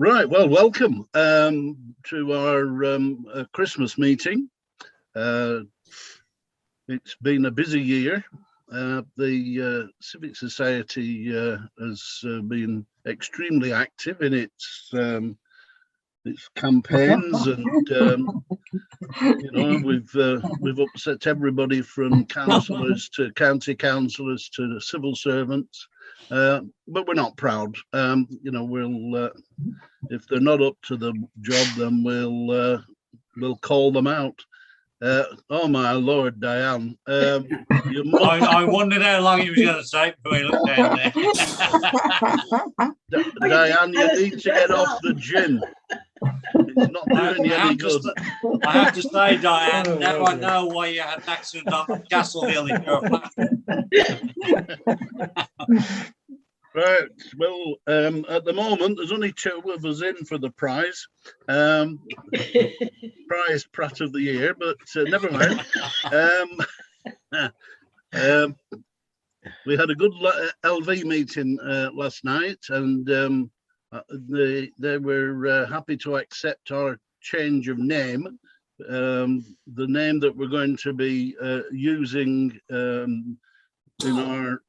Right, well, welcome to our Christmas meeting. It's been a busy year. The Civic Society has been extremely active in its campaigns, and we've upset everybody from councillors to county councillors to civil servants, but we're not proud. We'll if they're not up to the job, then we'll call them out. Oh my Lord, Diane! I wondered how long it was going to take before he looked down there. Diane, you need to get off the gin. It's not doing you any good. I have to say, Diane, now I know why you had an accident on the Castle Hill in your platform. Right, well, at the moment, there's only two of us in for the prize. Prize Prat of the Year, but never mind. We had a good LV meeting last night, and they were happy to accept our change of name. The name that we're going to be using in our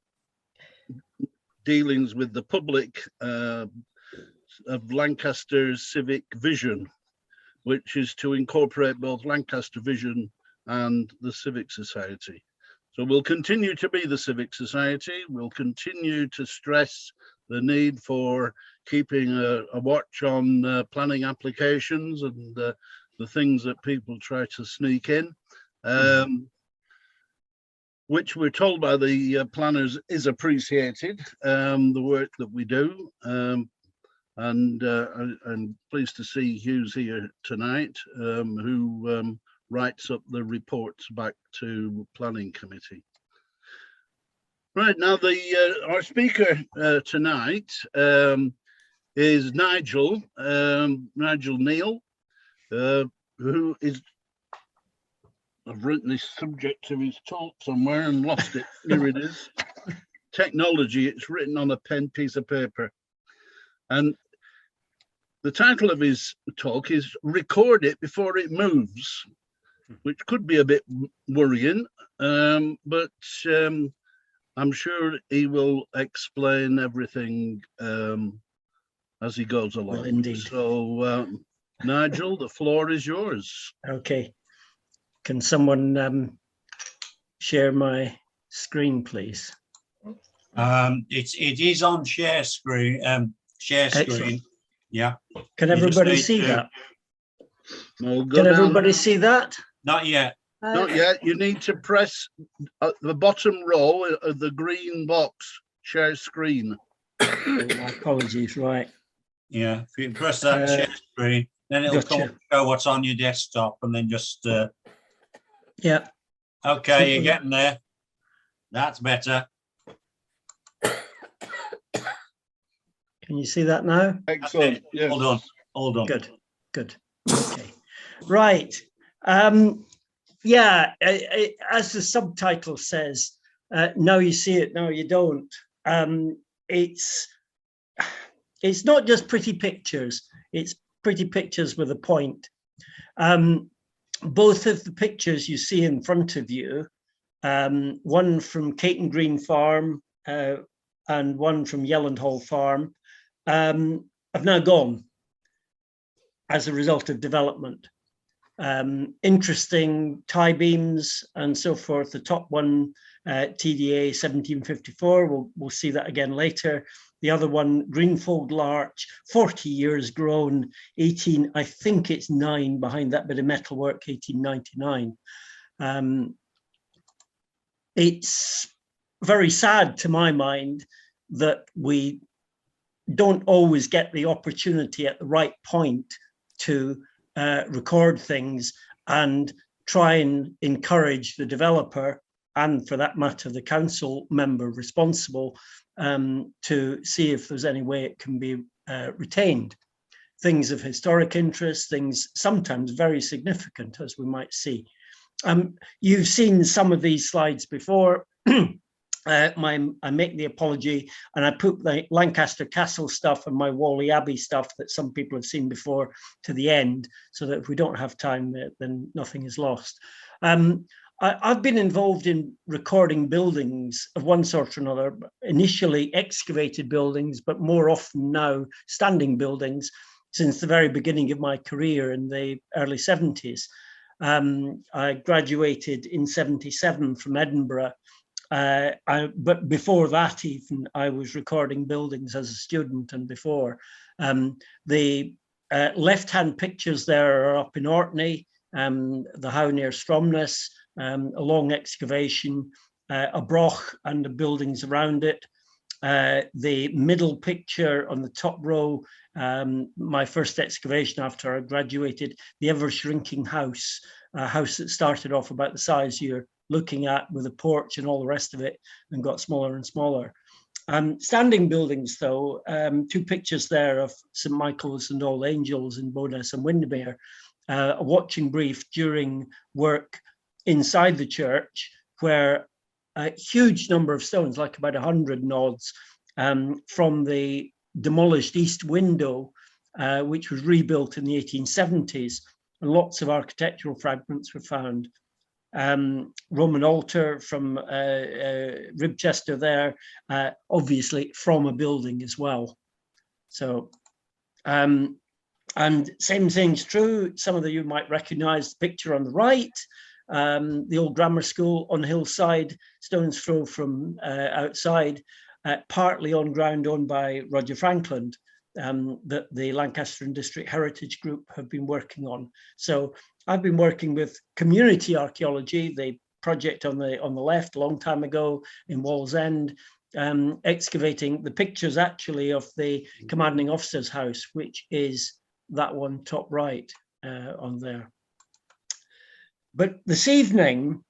dealings with the public of Lancaster's civic vision, which is to incorporate both Lancaster vision and the Civic Society. So we'll continue to be the Civic Society. We'll continue to stress the need for keeping a watch on planning applications and the things that people try to sneak in. Which we're told by the planners is appreciated, the work that we do. And I'm pleased to see Hugh's here tonight, who writes up the reports back to Planning Committee. Right, now our speaker tonight is Nigel Neil, who is, I've written this subject of his talk somewhere and lost it. Here it is. Technology, it's written on a pen piece of paper. And the title of his talk is Record It Before It Moves, which could be a bit worrying, but I'm sure he will explain everything as he goes along. Well, indeed. So, Nigel, the floor is yours. Okay. Can someone share my screen, please? It is on share screen. Excellent. Yeah. Can everybody see that? No, Can everybody see that? Not yet. Not yet. You need to press the bottom row of the green box, share screen. Oh, my apologies. Right. Yeah. If you press that share screen, then it'll come show what's on your desktop, and then just. Yeah. Okay, you're getting there. That's better. Can you see that now? Excellent. Yes. All done. Good. Okay. Right. Yeah, as the subtitle says, now you see it, now you don't. It's not just pretty pictures, it's pretty pictures with a point. Both of the pictures you see in front of you, one from Caton Green Farm and one from Yellandhall Farm, have now gone as a result of development. Interesting tie beams and so forth. The top one, TDA 1754, we'll see that again later. The other one, Greenfold Larch, 40 years grown, I think it's 9 behind that bit of metalwork, 1899. It's very sad to my mind that we don't always get the opportunity at the right point to record things and try and encourage the developer, and for that matter, the council member responsible, to see if there's any way it can be retained. Things of historic interest, things sometimes very significant, as we might see. You've seen some of these slides before. I make the apology, and I put the Lancaster Castle stuff and my Wally Abbey stuff that some people have seen before to the end, so that if we don't have time, then nothing is lost. I've been involved in recording buildings of one sort or another, initially excavated buildings, but more often now standing buildings since the very beginning of my career in the early 70s. I graduated in 77 from Edinburgh. But before that, even, I was recording buildings as a student and before. The left-hand pictures there are up in Orkney, the how near Stromness, a long excavation, a broch and the buildings around it. The middle picture on the top row, my first excavation after I graduated, the ever-shrinking house, a house that started off about the size you're looking at with a porch and all the rest of it and got smaller and smaller. Standing buildings, though, two pictures there of St. Michael's and All Angels in Bowness and Windermere, a watching brief during work inside the church, where a huge number of stones, like about 100 nods, from the demolished east window, which was rebuilt in the 1870s, and lots of architectural fragments were found. Roman altar from Ribchester there, obviously from a building as well. So, and same thing's true. Some of you might recognize the picture on the right, the old grammar school on hillside, stone's throw from outside, partly on ground owned by Roger Frankland, that the Lancaster and District Heritage Group have been working on. So I've been working with community archaeology, the project on the left a long time ago in Wallsend, excavating the pictures actually of the commanding officer's house, which is that one top right on there. But this evening,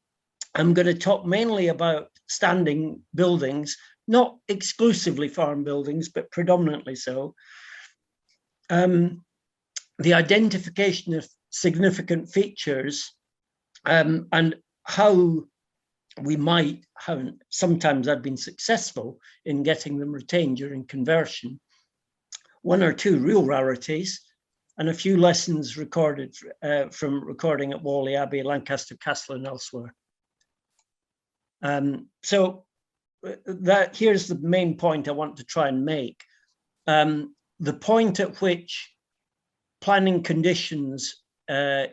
I'm going to talk mainly about standing buildings, not exclusively farm buildings, but predominantly so. The identification of significant features and how we might have, sometimes I've been successful in getting them retained during conversion, one or two real rarities, and a few lessons recorded from recording at Wally Abbey, Lancaster Castle and elsewhere. So here's the main point I want to try and make. The point at which planning conditions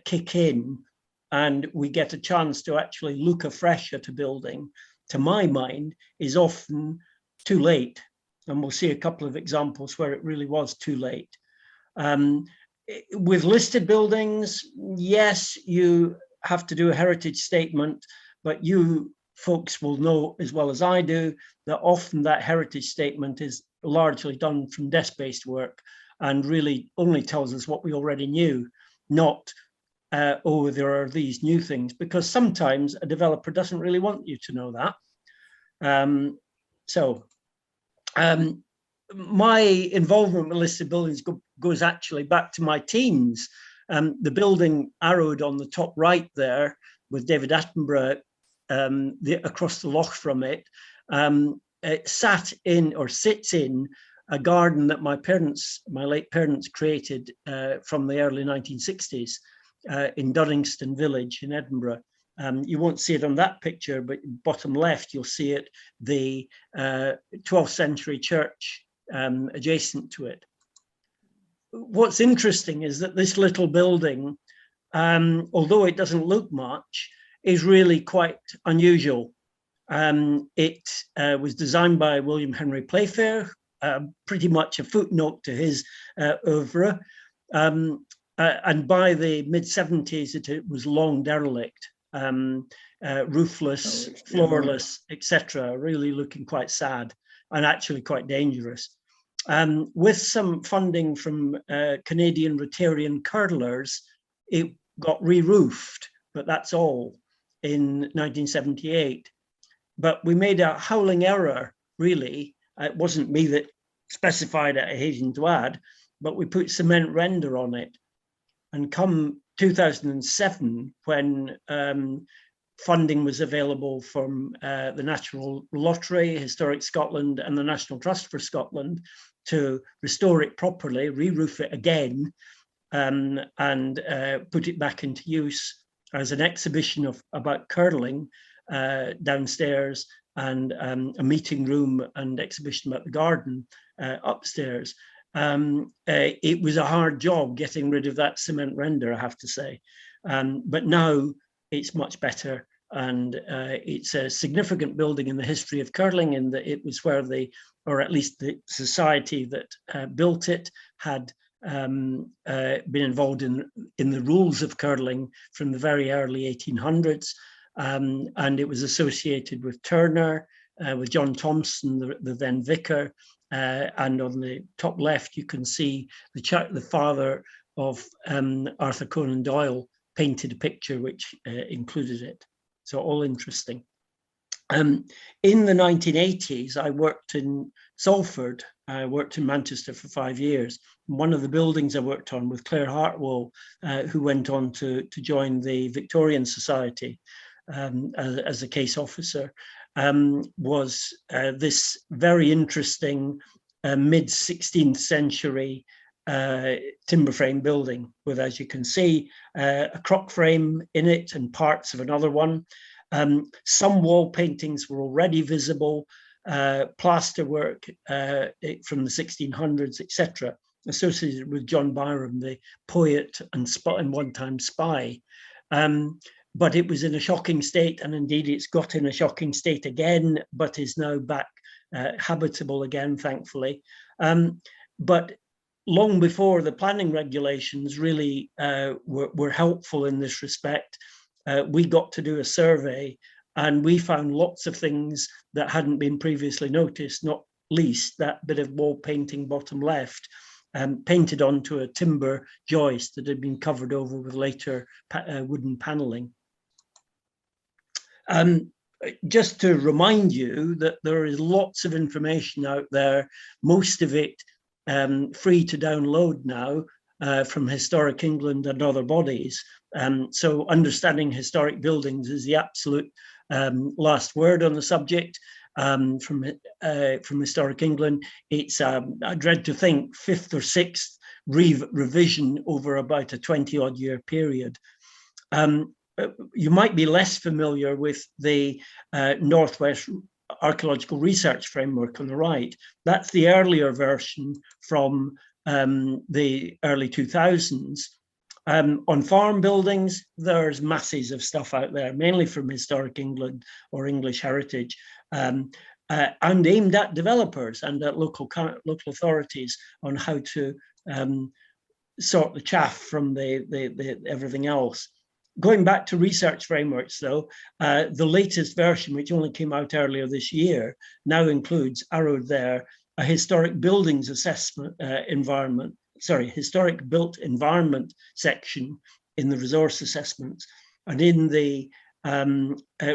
kick in and we get a chance to actually look afresh at a building, to my mind, is often too late. And we'll see a couple of examples where it really was too late. With listed buildings, yes, you have to do a heritage statement, but you folks will know as well as I do that often that heritage statement is largely done from desk-based work and really only tells us what we already knew, not, oh, there are these new things, because sometimes a developer doesn't really want you to know that. My involvement with listed buildings goes actually back to my teens. The building arrowed on the top right there with David Attenborough across the loch from it, it sat in or sits in a garden that my late parents created from the early 1960s in Duddingston Village in Edinburgh. You won't see it on that picture, but bottom left, you'll see it, the 12th century church adjacent to it. What's interesting is that this little building, although it doesn't look much, is really quite unusual. It was designed by William Henry Playfair, pretty much a footnote to his oeuvre. And by the mid-70s, it was long derelict, roofless, floorless, etc., really looking quite sad and actually quite dangerous. With some funding from Canadian Rotarian curlers, it got re-roofed, but that's all, in 1978. But we made a howling error, really. It wasn't me that specified it, I hasten to add, but we put cement render on it. And come 2007, when funding was available from the National Lottery, Historic Scotland, and the National Trust for Scotland to restore it properly, re-roof it again, and put it back into use as an exhibition about curling downstairs, and a meeting room and exhibition about the garden upstairs. It was a hard job getting rid of that cement render, I have to say. But now it's much better, and it's a significant building in the history of curling, in that it was where or at least the society that built it had been involved in the rules of curling from the very early 1800s. And it was associated with Turner, with John Thompson, the then vicar. And on the top left, you can see the father of Arthur Conan Doyle painted a picture which included it. So all interesting. In the 1980s, I worked in Salford. I worked in Manchester for 5 years. One of the buildings I worked on with Claire Hartwell, who went on to join the Victorian Society as a case officer, was this very interesting mid-16th century timber frame building with, as you can see, a croc frame in it and parts of another one. Some wall paintings were already visible, plaster work from the 1600s, etc., associated with John Byrom, the poet and one-time spy. But it was in a shocking state, and indeed it's got in a shocking state again, but is now back habitable again, thankfully. But long before the planning regulations really were helpful in this respect, we got to do a survey, and we found lots of things that hadn't been previously noticed, not least that bit of wall painting bottom left, painted onto a timber joist that had been covered over with later wooden paneling. Just to remind you that there is lots of information out there, most of it free to download now from Historic England and other bodies. So understanding historic buildings is the absolute last word on the subject. From Historic England, it's, I dread to think, 5th or 6th revision over about a 20-odd year period. You might be less familiar with the Northwest Archaeological Research Framework on the right. That's the earlier version from the early 2000s. On farm buildings, there's masses of stuff out there, mainly from Historic England or English Heritage, and aimed at developers and at local authorities on how to sort the chaff from the everything else. Going back to research frameworks, though, the latest version, which only came out earlier this year, now includes, arrowed there, a historic buildings assessment historic built environment section in the resource assessments. And in the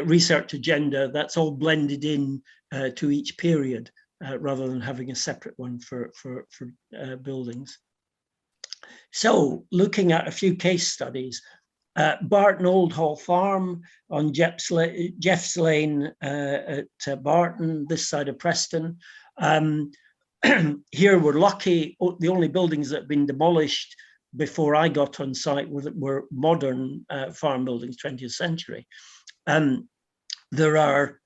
research agenda, that's all blended in to each period, rather than having a separate one for buildings. So looking at a few case studies, Barton Old Hall Farm on Jeff's Lane at Barton, this side of Preston. Here we're lucky, the only buildings that have been demolished before I got on site were modern farm buildings, 20th century. There are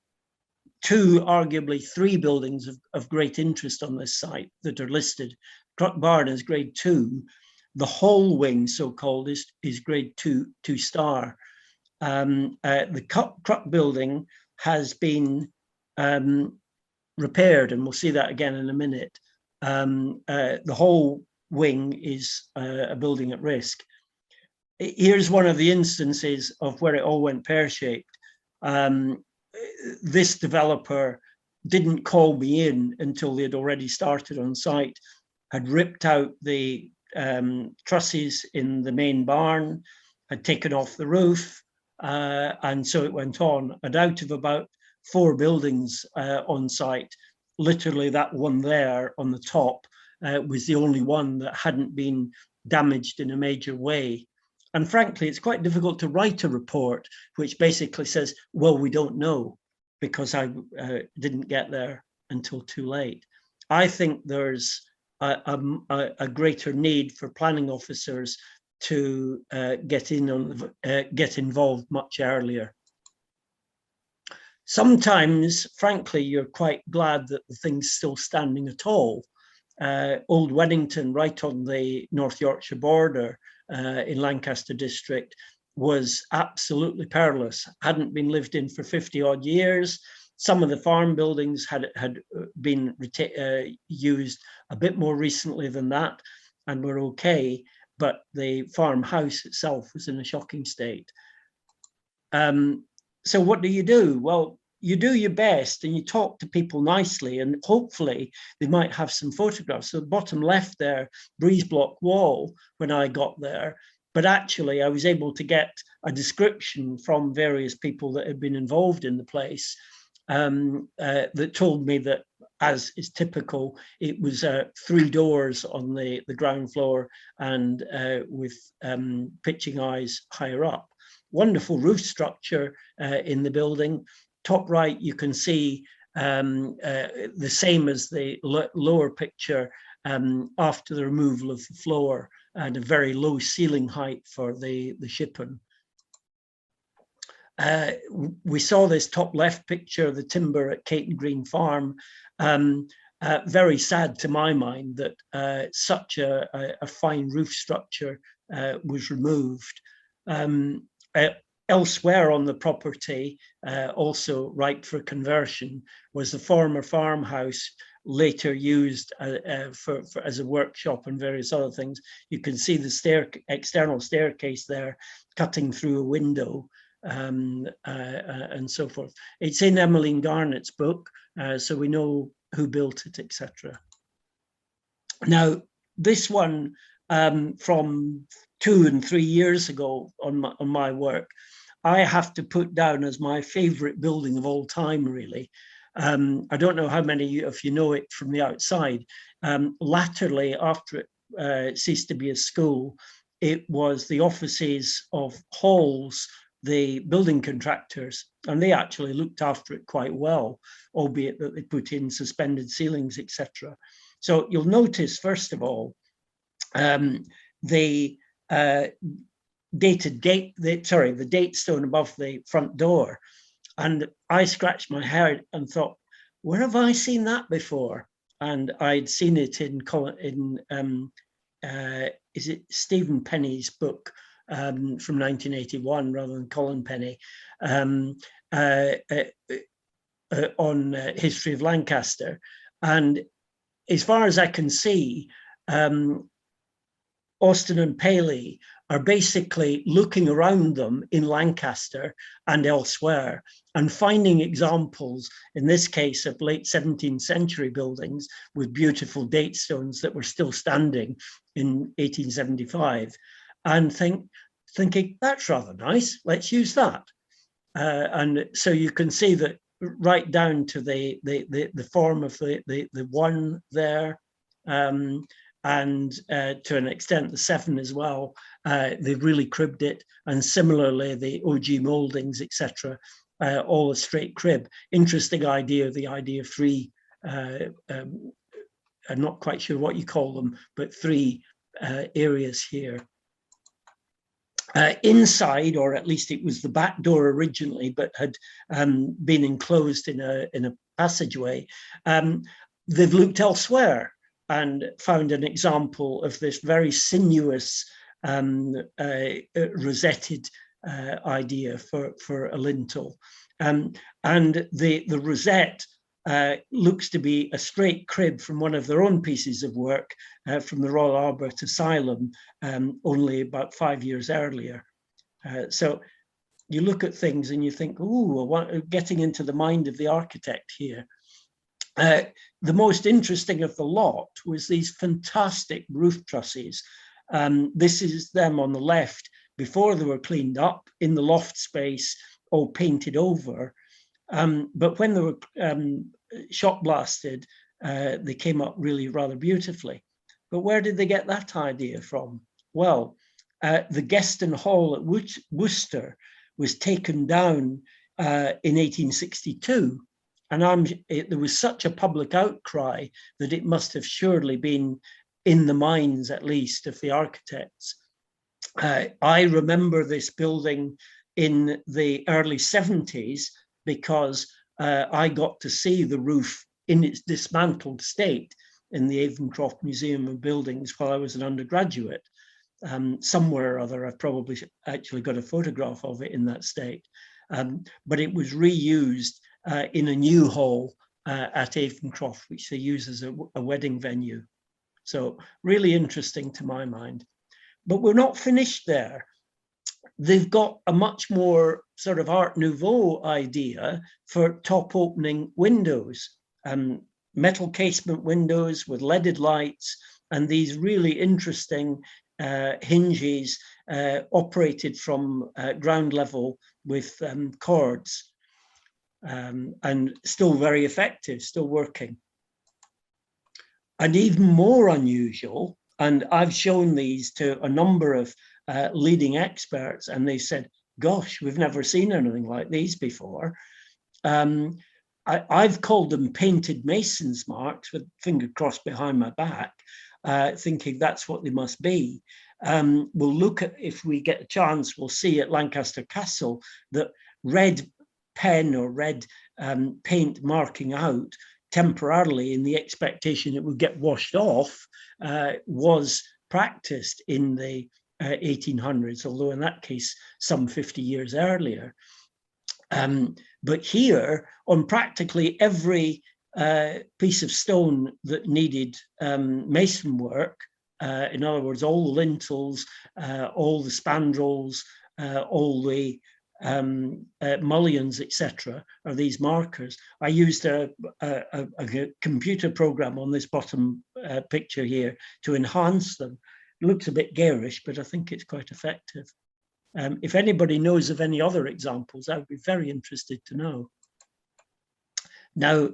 arguably three buildings of great interest on this site that are listed. Croc Barn is grade 2. The whole wing, so-called, is grade 2 star. The Croc building has been repaired, and we'll see that again in a minute. The whole wing is a building at risk. Here's one of the instances of where it all went pear-shaped. This developer didn't call me in until they had already started on site, had ripped out the trusses in the main barn, had taken off the roof, and so it went on. And out of about 4 buildings on site, literally that one there on the top was the only one that hadn't been damaged in a major way. And frankly, it's quite difficult to write a report which basically says, well, we don't know because I didn't get there until too late. I think there's a greater need for planning officers to get involved much earlier. Sometimes, frankly, you're quite glad that the thing's still standing at all. Old Weddington, right on the North Yorkshire border in Lancaster district, was absolutely perilous, hadn't been lived in for 50 odd years. Some of the farm buildings had been used a bit more recently than that and were okay, but the farmhouse itself was in a shocking state. So what do? Well, you do your best and you talk to people nicely, and hopefully they might have some photographs. So the bottom left there, breeze block wall when I got there, but actually I was able to get a description from various people that had been involved in the place that told me that, as is typical, it was 3 doors on the ground floor and with pitching eyes higher up. Wonderful roof structure in the building. Top right, you can see the same as the lower picture after the removal of the floor and a very low ceiling height for the shippen. We saw this top left picture of the timber at Caton Green Farm. Very sad to my mind that such a fine roof structure was removed. Elsewhere on the property, also ripe for conversion, was the former farmhouse, later used as a workshop and various other things. You can see the external staircase there cutting through a window and so forth. It's in Emmeline Garnett's book, so we know who built it, etc. Now, this one from 2 and 3 years ago on my work, I have to put down as my favorite building of all time, really. I don't know how many of you know it from the outside. Latterly, after it ceased to be a school, it was the offices of Halls, the building contractors, and they actually looked after it quite well, albeit that they put in suspended ceilings, etc. So you'll notice, first of all, the the date stone above the front door, and I scratched my head and thought, where have I seen that before? And I'd seen it in is it Stephen Penny's book from 1981 rather than Colin Penny on history of Lancaster. And as far as I can see, Austin and Paley are basically looking around them in Lancaster and elsewhere and finding examples, in this case, of late 17th century buildings with beautiful date stones that were still standing in 1875, and thinking, that's rather nice, let's use that. And so you can see that right down to the form of the one there, and to an extent the 7 as well. They've really cribbed it, and similarly the OG mouldings, etc., all a straight crib. Interesting idea, the idea of 3, I'm not quite sure what you call them, but 3 areas here. Inside, or at least it was the back door originally, but had been enclosed in a passageway, they've looked elsewhere and found an example of this very sinuous rosetted idea for a lintel. And the rosette looks to be a straight crib from one of their own pieces of work from the Royal Albert Asylum only about 5 years earlier. So you look at things and you think, ooh, getting into the mind of the architect here. The most interesting of the lot was these fantastic roof trusses. This is them on the left before they were cleaned up in the loft space, all painted over. But when they were shot blasted, they came up really rather beautifully. But where did they get that idea from? Well, the Gueston Hall at Worcester was taken down in 1862. And there was such a public outcry that it must have surely been in the minds, at least, of the architects. I remember this building in the early 70s because I got to see the roof in its dismantled state in the Avencroft Museum of Buildings while I was an undergraduate. Somewhere or other, I've probably actually got a photograph of it in that state. But it was reused in a new hall at Avencroft, which they use as a wedding venue. So really interesting to my mind. But we're not finished there. They've got a much more sort of Art Nouveau idea for top opening windows, metal casement windows with leaded lights, and these really interesting hinges operated from ground level with cords, and still very effective, still working. And even more unusual, and I've shown these to a number of leading experts, and they said, gosh, we've never seen anything like these before. I've called them painted mason's marks with finger crossed behind my back, thinking that's what they must be. We'll look at, if we get a chance, we'll see at Lancaster Castle that red pen or red paint marking out temporarily in the expectation it would get washed off was practiced in the 1800s, although in that case, some 50 years earlier. But here, on practically every piece of stone that needed mason work, in other words, all the lintels, all the spandrels, all the mullions, etc., are these markers. I used a computer program on this bottom picture here to enhance them. It looks a bit garish, but I think it's quite effective. If anybody knows of any other examples, I would be very interested to know. Now,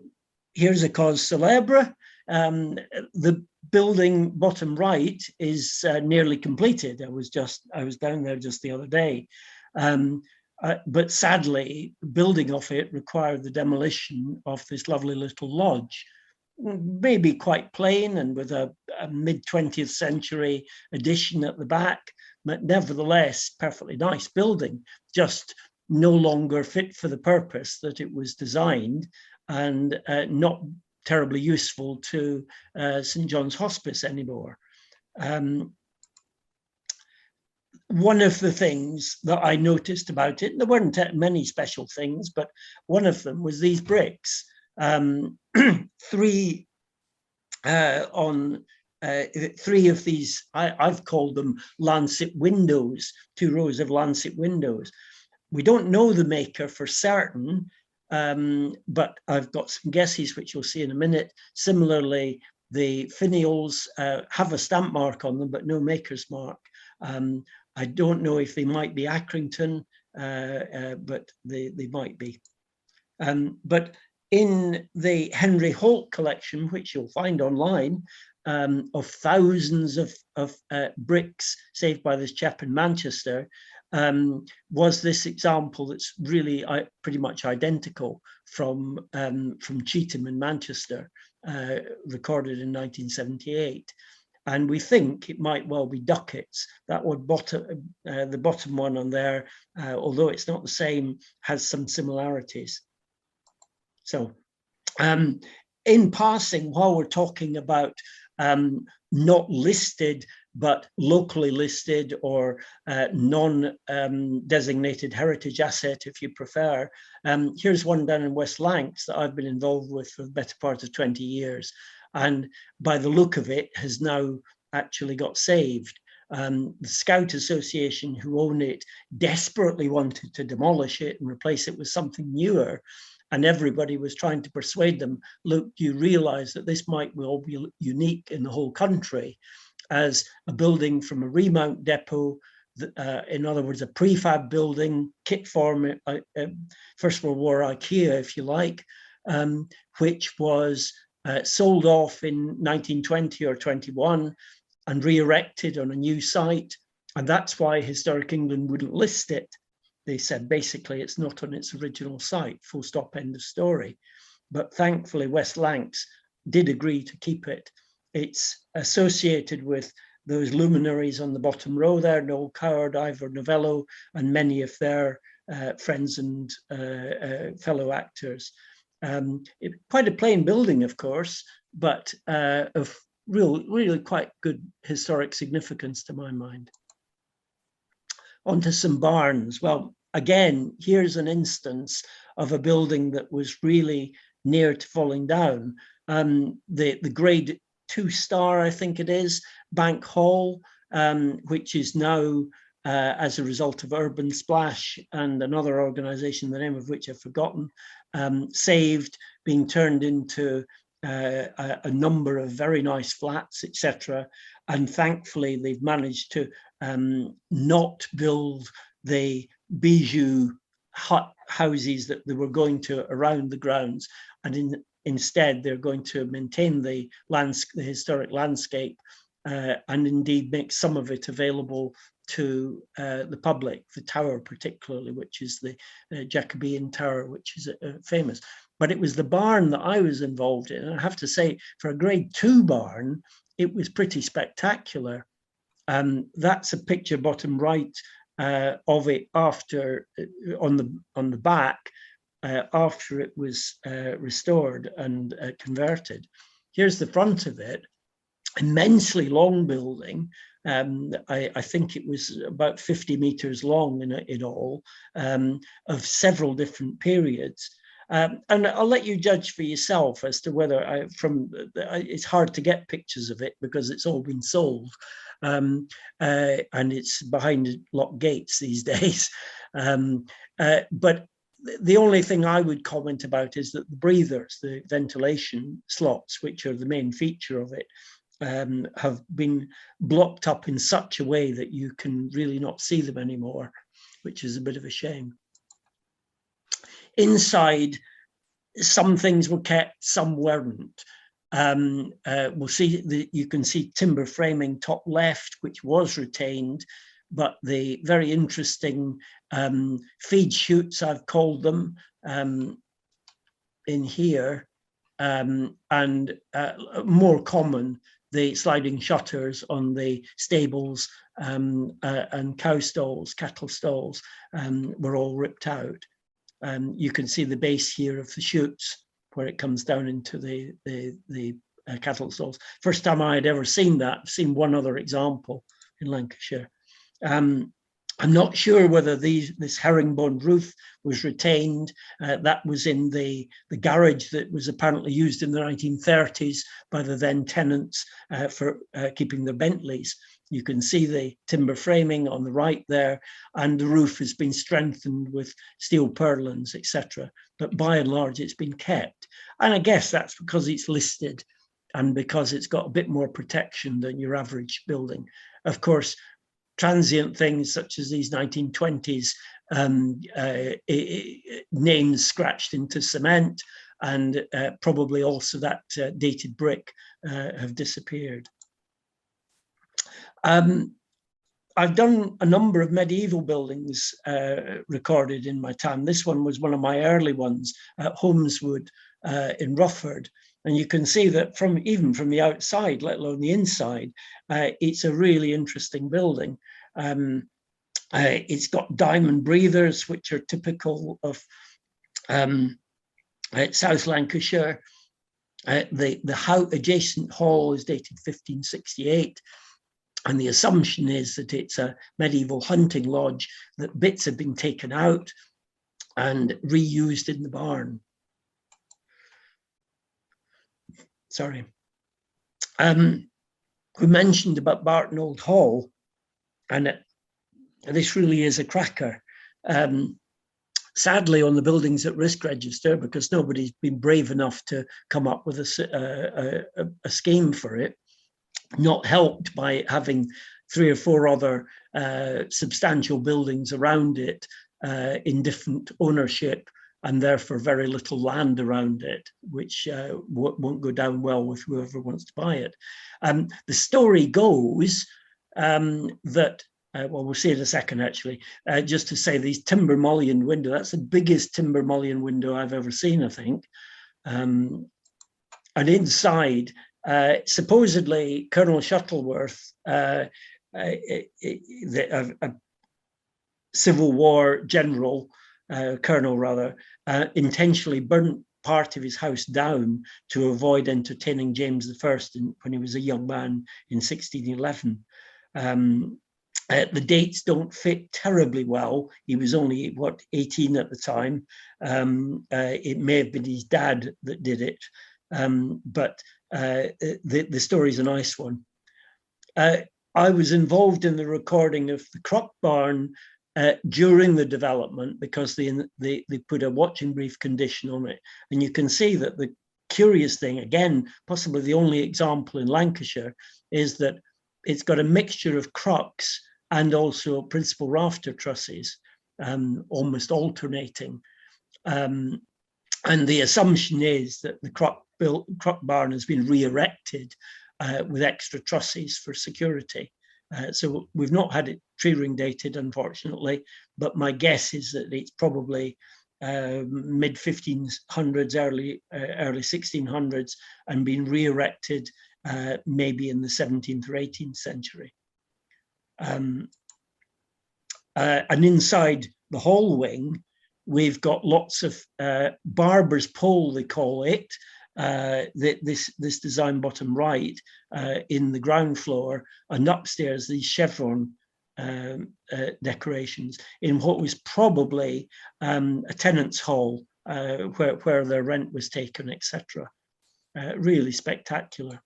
here's a cause célèbre. The building bottom right is nearly completed. I was down there just the other day. But sadly, building of it required the demolition of this lovely little lodge, maybe quite plain and with a mid-20th century addition at the back, but nevertheless, perfectly nice building, just no longer fit for the purpose that it was designed, and not terribly useful to St. John's Hospice anymore. One of the things that I noticed about it, there weren't many special things, but one of them was these bricks. Three of these, I've called them Lancet Windows, 2 rows of Lancet Windows. We don't know the maker for certain, but I've got some guesses, which you'll see in a minute. Similarly, the finials have a stamp mark on them, but no maker's mark. I don't know if they might be Accrington, but they might be. But in the Henry Holt collection, which you'll find online, of thousands of bricks saved by this chap in Manchester, was this example that's really pretty much identical from Cheetham in Manchester, recorded in 1978. And we think it might well be ducats. That one the bottom one on there, although it's not the same, has some similarities. So in passing, while we're talking about not listed, but locally listed or non-designated heritage asset, if you prefer, here's one down in West Lancs that I've been involved with for the better part of 20 years. And by the look of it, has now actually got saved. The Scout Association, who own it, desperately wanted to demolish it and replace it with something newer. And everybody was trying to persuade them, look, you realize that this might well be unique in the whole country as a building from a remount depot, in other words, a prefab building, kit form, First World War IKEA, if you like, which was sold off in 1920 or 21 and re-erected on a new site. And that's why Historic England wouldn't list it. They said basically it's not on its original site, full stop, end of story. But thankfully West Lancs did agree to keep it. It's associated with those luminaries on the bottom row there, Noel Coward, Ivor Novello, and many of their friends and fellow actors. Quite a plain building, of course, but of really quite good historic significance to my mind. Onto some barns. Well, again, here's an instance of a building that was really near to falling down. The grade 2-star, I think it is, Bank Hall, which is now, as a result of Urban Splash and another organisation, the name of which I've forgotten, saved, being turned into a number of very nice flats, etc. And thankfully, they've managed to not build the bijou hut houses that they were going to around the grounds, and instead they're going to maintain the historic landscape, and indeed make some of it available to the public, the tower particularly, which is the Jacobean Tower, which is famous. But it was the barn that I was involved in. And I have to say, for a grade 2 barn, it was pretty spectacular. That's a picture bottom right of it after, on the back, after it was restored and converted. Here's the front of it. Immensely long building. I think it was about 50 meters long in all, of several different periods. And I'll let you judge for yourself as to whether it's hard to get pictures of it because it's all been sold. And it's behind locked gates these days. But the only thing I would comment about is that the breathers, the ventilation slots, which are the main feature of it, have been blocked up in such a way that you can really not see them anymore, which is a bit of a shame. Inside, some things were kept, some weren't. We'll see you can see timber framing top left, which was retained, but the very interesting feed chutes, I've called them, in here, and more common, the sliding shutters on the stables and cow stalls, cattle stalls, were all ripped out. You can see the base here of the chutes where it comes down into the cattle stalls. First time I had ever seen that. I've seen one other example in Lancashire. I'm not sure whether this herringbone roof was retained. That was in the garage that was apparently used in the 1930s by the then tenants for keeping their Bentleys. You can see the timber framing on the right there, and the roof has been strengthened with steel purlins, etc. But by and large, it's been kept. And I guess that's because it's listed and because it's got a bit more protection than your average building. Of course, transient things such as these 1920s names scratched into cement, and probably also that dated brick have disappeared. I've done a number of medieval buildings recorded in my time. This one was one of my early ones at Holmeswood in Rufford. And you can see that even from the outside, let alone the inside, it's a really interesting building. It's got diamond breathers, which are typical of South Lancashire. The adjacent hall is dated 1568. And the assumption is that it's a medieval hunting lodge, that bits have been taken out and reused in the barn. Sorry. We mentioned about Barton Old Hall, and this really is a cracker. Sadly, on the Buildings at Risk Register, because nobody's been brave enough to come up with a scheme for it, not helped by having 3 or 4 other substantial buildings around it in different ownership, and therefore very little land around it, which won't go down well with whoever wants to buy it. The story goes that well, we'll see in a second, actually, just to say these timber mullioned window, that's the biggest timber mullioned window I've ever seen, I think. And inside, supposedly Colonel Shuttleworth, a Civil War general, colonel rather, intentionally burnt part of his house down to avoid entertaining James I when he was a young man in 1611. The dates don't fit terribly well. He was only, what, 18 at the time. It may have been his dad that did it, but the story's a nice one. I was involved in the recording of the Croc Barn during the development because they put a watching brief condition on it. And you can see that the curious thing, again, possibly the only example in Lancashire, is that it's got a mixture of crocks and also principal rafter trusses, almost alternating. And the assumption is that the Croc Barn has been re-erected with extra trusses for security. So we've not had it tree ring dated, unfortunately, but my guess is that it's probably mid 1500s, early 1600s, and been re-erected maybe in the 17th or 18th century. And inside the whole wing, we've got lots of barber's pole, they call it, this design bottom right in the ground floor, and upstairs these chevron decorations in what was probably a tenant's hall where their rent was taken, etc. Really spectacular.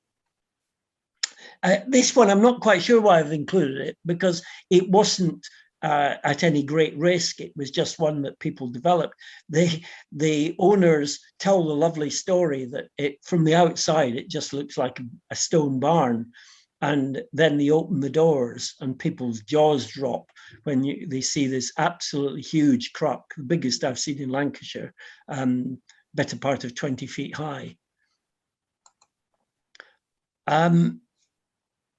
This one, I'm not quite sure why I've included it, because it wasn't at any great risk. It was just one that people developed. The owners tell the lovely story that from the outside, it just looks like a stone barn. And then they open the doors and people's jaws drop when they see this absolutely huge croc, the biggest I've seen in Lancashire, better part of 20 feet high.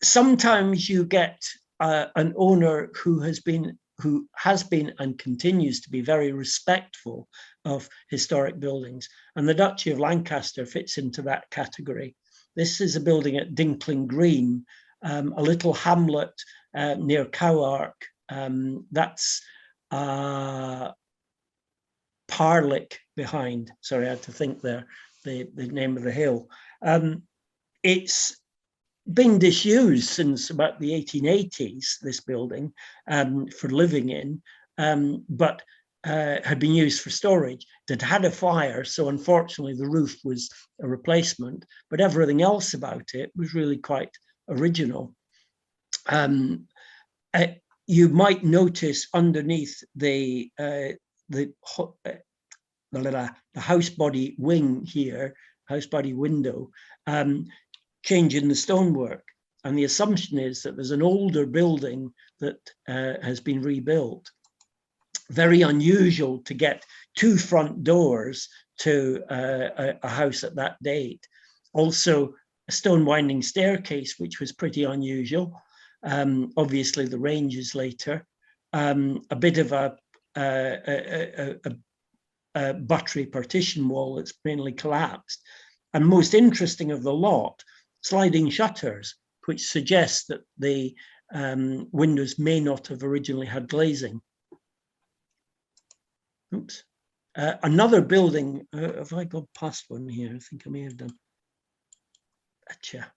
Sometimes you get an owner who has been and continues to be very respectful of historic buildings, and the Duchy of Lancaster fits into that category. This is a building at Dinkling Green, a little hamlet near Cowark. That's Parlick behind. Sorry, I had to think there, the name of the hill. It's been disused since about the 1880s, this building, for living in, but had been used for storage. It had a fire, so unfortunately the roof was a replacement, but everything else about it was really quite original. You might notice underneath the housebody wing here, housebody window, change in the stonework, and the assumption is that there's an older building that has been rebuilt. Very unusual to get two front doors to a house at that date. Also, a stone winding staircase, which was pretty unusual. Obviously, the range is later. A bit of a buttery partition wall that's mainly collapsed. And most interesting of the lot, sliding shutters, which suggests that the windows may not have originally had glazing. Oops. Another building, have I gone past one here? I think I may have done. Gotcha.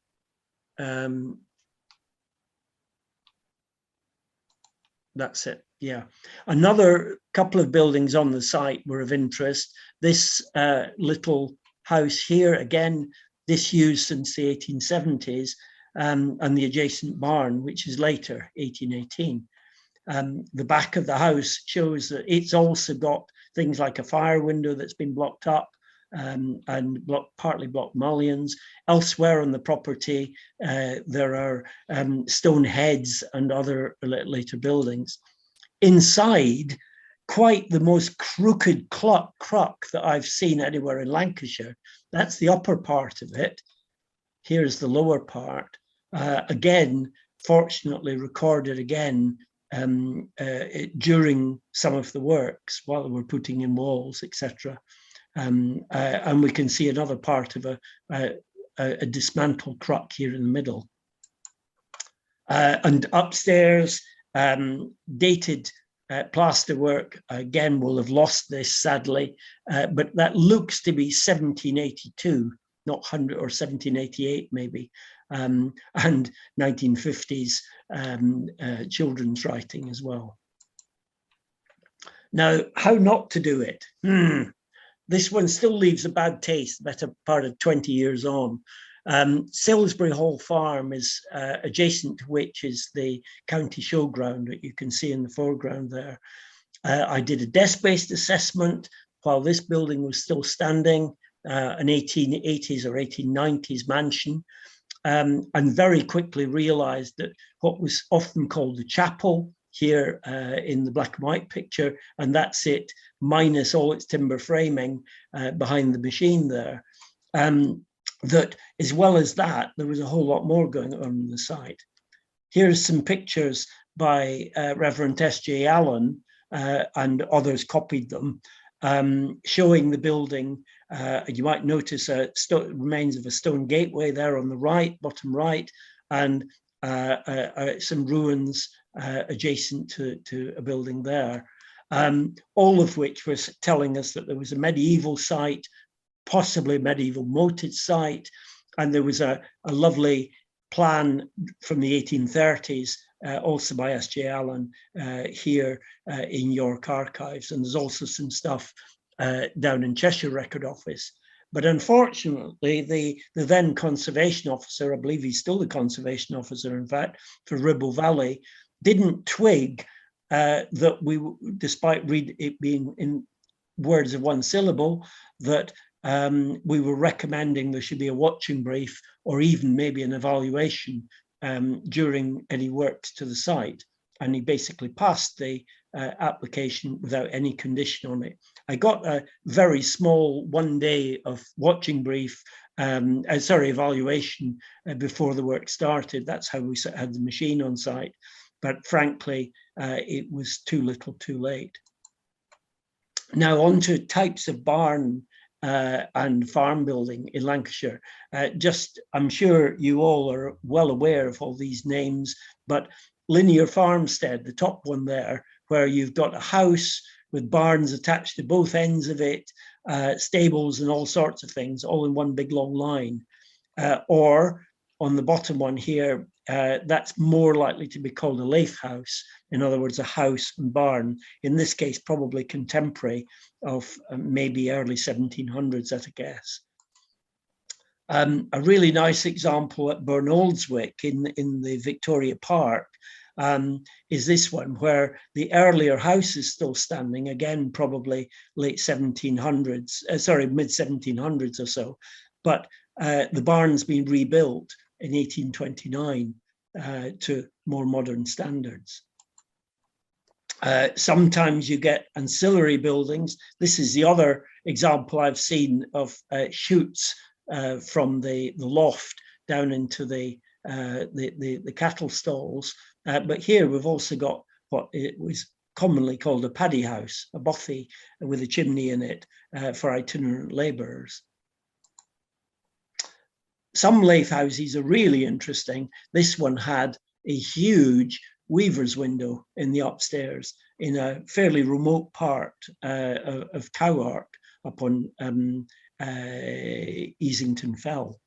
That's it, yeah. Another couple of buildings on the site were of interest. This little house here, again, disused since the 1870s, and the adjacent barn, which is later, 1818. The back of the house shows that it's also got things like a fire window that's been blocked up, and partly blocked mullions. Elsewhere on the property, there are stone heads and other later buildings. Inside, quite the most crooked croc that I've seen anywhere in Lancashire. That's the upper part of it. Here's the lower part. Again, fortunately recorded again during some of the works while they were putting in walls, etc. And we can see another part of a dismantled crock here in the middle. And upstairs, dated plasterwork, again, we'll have lost this sadly, but that looks to be 1782, not 100 or 1788 maybe, and 1950s children's writing as well. Now, how not to do it? This one still leaves a bad taste, better part of 20 years on. Salisbury Hall Farm is adjacent to which is the county showground that you can see in the foreground there. I did a desk-based assessment while this building was still standing, an 1880s or 1890s mansion, and very quickly realized that what was often called the chapel here in the black and white picture, and that's it, minus all its timber framing behind the machine there. That as well as that, there was a whole lot more going on the site. Here's some pictures by Reverend S.J. Allen, and others copied them, showing the building. You might notice remains of a stone gateway there on the right, bottom right, and some ruins adjacent to a building there, all of which was telling us that there was a medieval site, possibly a medieval moated site, and there was a lovely plan from the 1830s, also by S.J. Allen here in York Archives, and there's also some stuff down in Cheshire Record Office. But unfortunately, the then conservation officer, I believe he's still the conservation officer, in fact, for Ribble Valley, didn't twig that we, despite it being in words of one syllable, that we were recommending there should be a watching brief or even maybe an evaluation during any works to the site. And he basically passed the application without any condition on it. I got a very small 1 day of watching brief, evaluation before the work started. That's how we had the machine on site. But frankly, it was too little too late. Now on to types of barn and farm building in Lancashire. I'm sure you all are well aware of all these names, but linear farmstead, the top one there, where you've got a house with barns attached to both ends of it, stables and all sorts of things, all in one big long line. Or on the bottom one here, that's more likely to be called a lath house. In other words, a house and barn, in this case, probably contemporary of maybe early 1700s at a guess. A really nice example at Burnoldswick in the Victoria Park is this one, where the earlier house is still standing, again, probably late 1700s, mid 1700s or so, but the barn's been rebuilt in 1829 to more modern standards. Sometimes you get ancillary buildings. This is the other example I've seen of chutes from the loft down into the cattle stalls. But here we've also got what it was commonly called a paddy house, a bothy with a chimney in it for itinerant labourers. Some lath houses are really interesting. This one had a huge weaver's window in the upstairs in a fairly remote part of Cowark up on Easington Fell.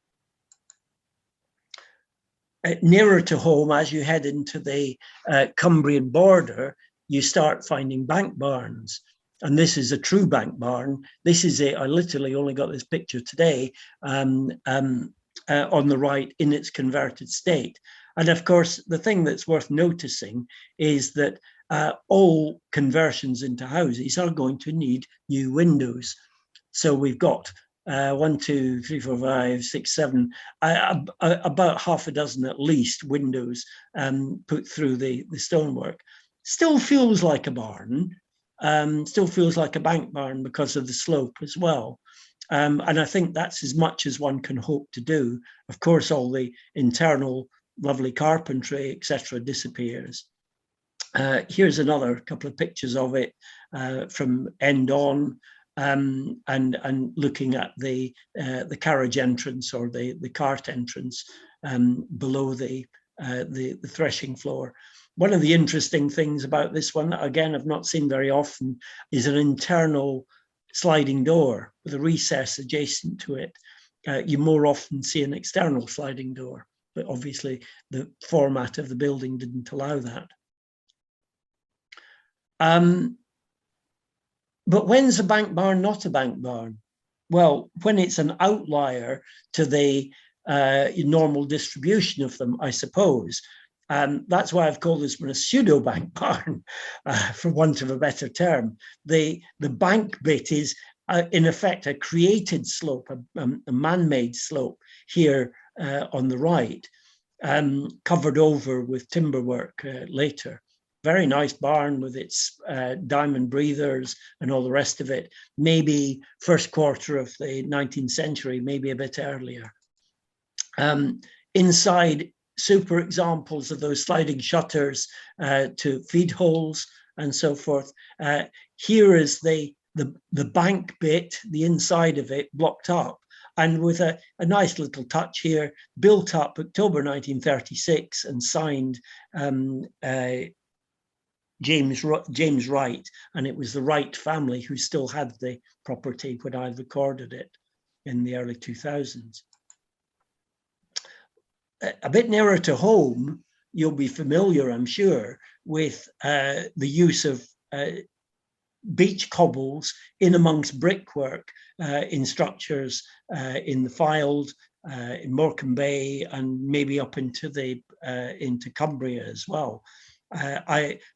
Nearer to home, as you head into the Cumbrian border, you start finding bank barns. And this is a true bank barn. This is I literally only got this picture today on the right in its converted state. And of course, the thing that's worth noticing is that all conversions into houses are going to need new windows. So we've got 1, 2, 3, 4, 5, 6, 7, about half a dozen at least windows put through the stonework. Still feels like a barn, still feels like a bank barn because of the slope as well. And I think that's as much as one can hope to do. Of course, all the internal lovely carpentry, etc., disappears. Here's another couple of pictures of it from end on, and looking at the carriage entrance or the cart entrance below the threshing floor. One of the interesting things about this one, again, I've not seen very often, is an internal sliding door with a recess adjacent to it. You more often see an external sliding door, but obviously the format of the building didn't allow that. But when's a bank barn not a bank barn? Well, when it's an outlier to the normal distribution of them, I suppose. That's why I've called this one a pseudo bank barn, for want of a better term. The bank bit is, in effect, a created slope, a man-made slope here on the right, covered over with timber work later. Very nice barn with its diamond breathers and all the rest of it. Maybe first quarter of the 19th century, maybe a bit earlier. Inside, super examples of those sliding shutters to feed holes and so forth. Here is the bank bit, the inside of it blocked up, and with a nice little touch here, built up October 1936 and signed James Wright, and it was the Wright family who still had the property when I recorded it in the early 2000s. A bit nearer to home, you'll be familiar, I'm sure, with the use of beach cobbles in amongst brickwork in structures in the Fylde, in Morecambe Bay, and maybe up into Cumbria as well.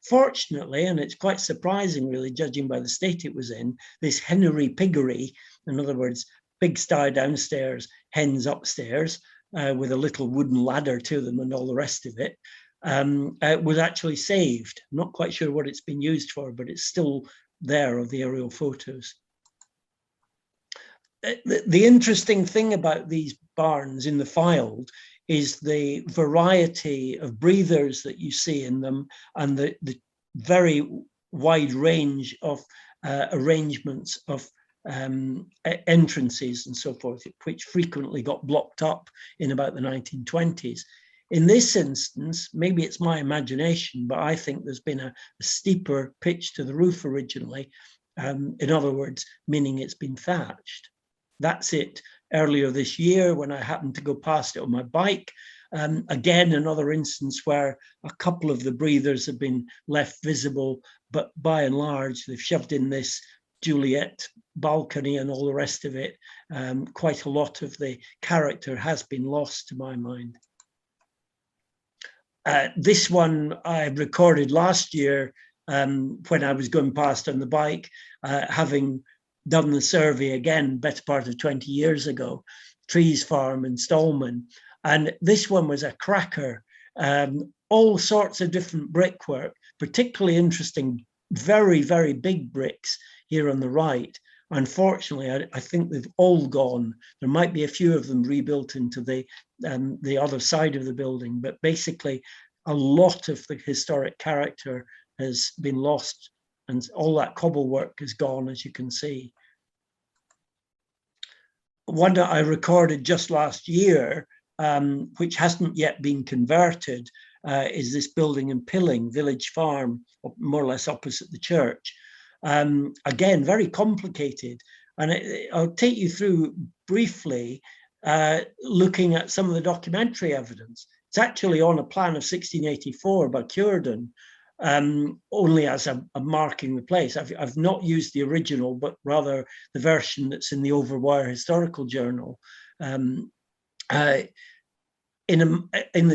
Fortunately, and it's quite surprising really, judging by the state it was in, this hennery piggery, in other words, pigsty downstairs, hens upstairs, with a little wooden ladder to them and all the rest of it, was actually saved. I'm not quite sure what it's been used for, but it's still there of the aerial photos. The interesting thing about these barns in the Fylde is the variety of breathers that you see in them, and the very wide range of arrangements of entrances and so forth, which frequently got blocked up in about the 1920s. In this instance, maybe it's my imagination, but I think there's been a steeper pitch to the roof originally. In other words, meaning it's been thatched. That's it. Earlier this year, when I happened to go past it on my bike, again, another instance where a couple of the breathers have been left visible, but by and large, they've shoved in this Juliet balcony and all the rest of it. Quite a lot of the character has been lost to my mind. This one I recorded last year when I was going past on the bike, having done the survey again, better part of 20 years ago, Trees Farm in Stallman. And this one was a cracker, all sorts of different brickwork, particularly interesting, very, very big bricks here on the right. Unfortunately, I think they've all gone. There might be a few of them rebuilt into the other side of the building, but basically a lot of the historic character has been lost, and all that cobble work is gone, as you can see. One that I recorded just last year, which hasn't yet been converted, is this building in Pilling, Village Farm, more or less opposite the church. Again, very complicated. And I'll take you through briefly, looking at some of the documentary evidence. It's actually on a plan of 1684 by Cuerden, only as a marking the place. I've not used the original, but rather the version that's in the Overwire Historical Journal. In the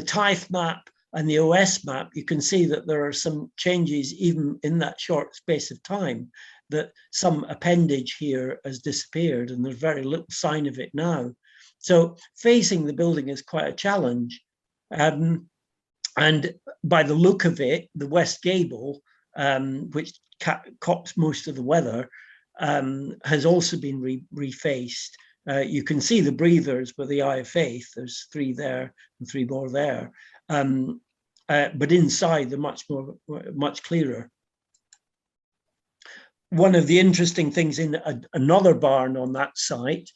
Tythe map and the OS map, you can see that there are some changes even in that short space of time, that some appendage here has disappeared and there's very little sign of it now. So facing the building is quite a challenge. And by the look of it, the west gable, which cops most of the weather, has also been refaced. You can see the breathers with the eye of faith. There's 3 there and 3 more there. but inside they're much clearer. One of the interesting things in another barn on that site,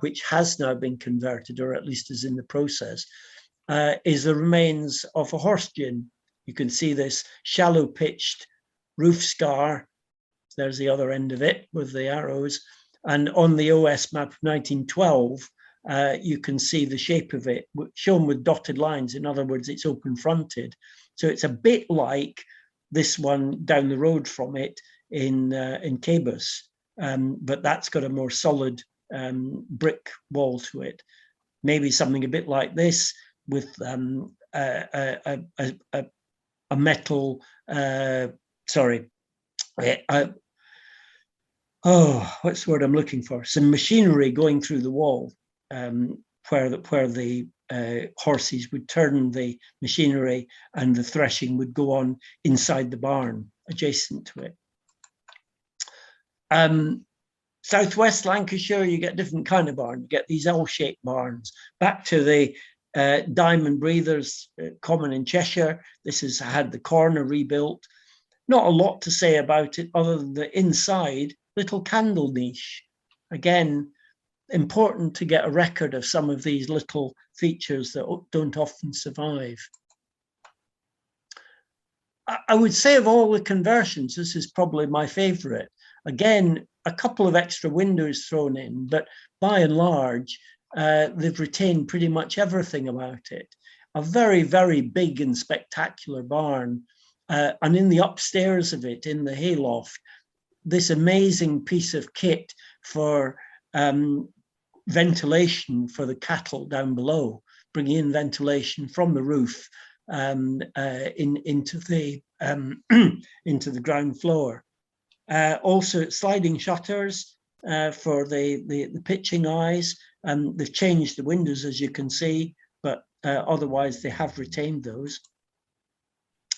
which has now been converted, or at least is in the process, is the remains of a horse gin. You can see this shallow pitched roof scar. There's the other end of it with the arrows. And on the OS map of 1912, you can see the shape of it shown with dotted lines. In other words, it's open fronted. So it's a bit like this one down the road from it in Cabus, but that's got a more solid brick wall to it. Maybe something a bit like this with a metal, what's the word I'm looking for? Some machinery going through the wall, where the horses would turn the machinery and the threshing would go on inside the barn adjacent to it. Southwest Lancashire, you get different kind of barn. You get these L-shaped barns. Back to the diamond breathers, common in Cheshire. This has had the corner rebuilt. Not a lot to say about it other than the inside little candle niche. Again, important to get a record of some of these little features that don't often survive. I would say of all the conversions, this is probably my favorite. Again, a couple of extra windows thrown in, but by and large, they've retained pretty much everything about it. A very, very big and spectacular barn. And in the upstairs of it, in the hayloft, this amazing piece of kit for ventilation for the cattle down below, bringing in ventilation from the roof into the ground floor. Also sliding shutters for the pitching eyes. They've changed the windows, as you can see, but otherwise they have retained those.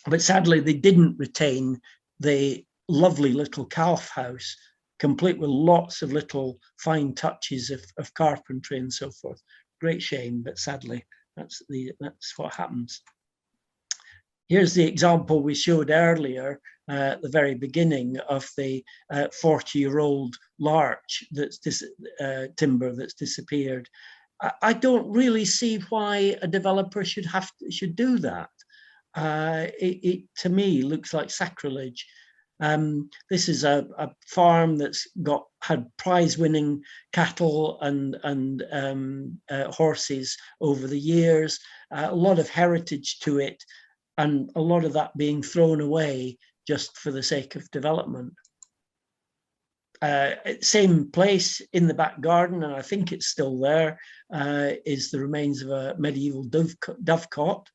But sadly, they didn't retain the lovely little calf house, complete with lots of little fine touches of carpentry and so forth. Great shame, but sadly, that's what happens. Here's the example we showed earlier at the very beginning of the 40-year-old larch that's timber that's disappeared. I don't really see why a developer should do that. It to me looks like sacrilege. This is a farm that's had prize-winning cattle and horses over the years. A lot of heritage to it, and a lot of that being thrown away just for the sake of development. Same place in the back garden, and I think it's still there, is the remains of a medieval dovecot.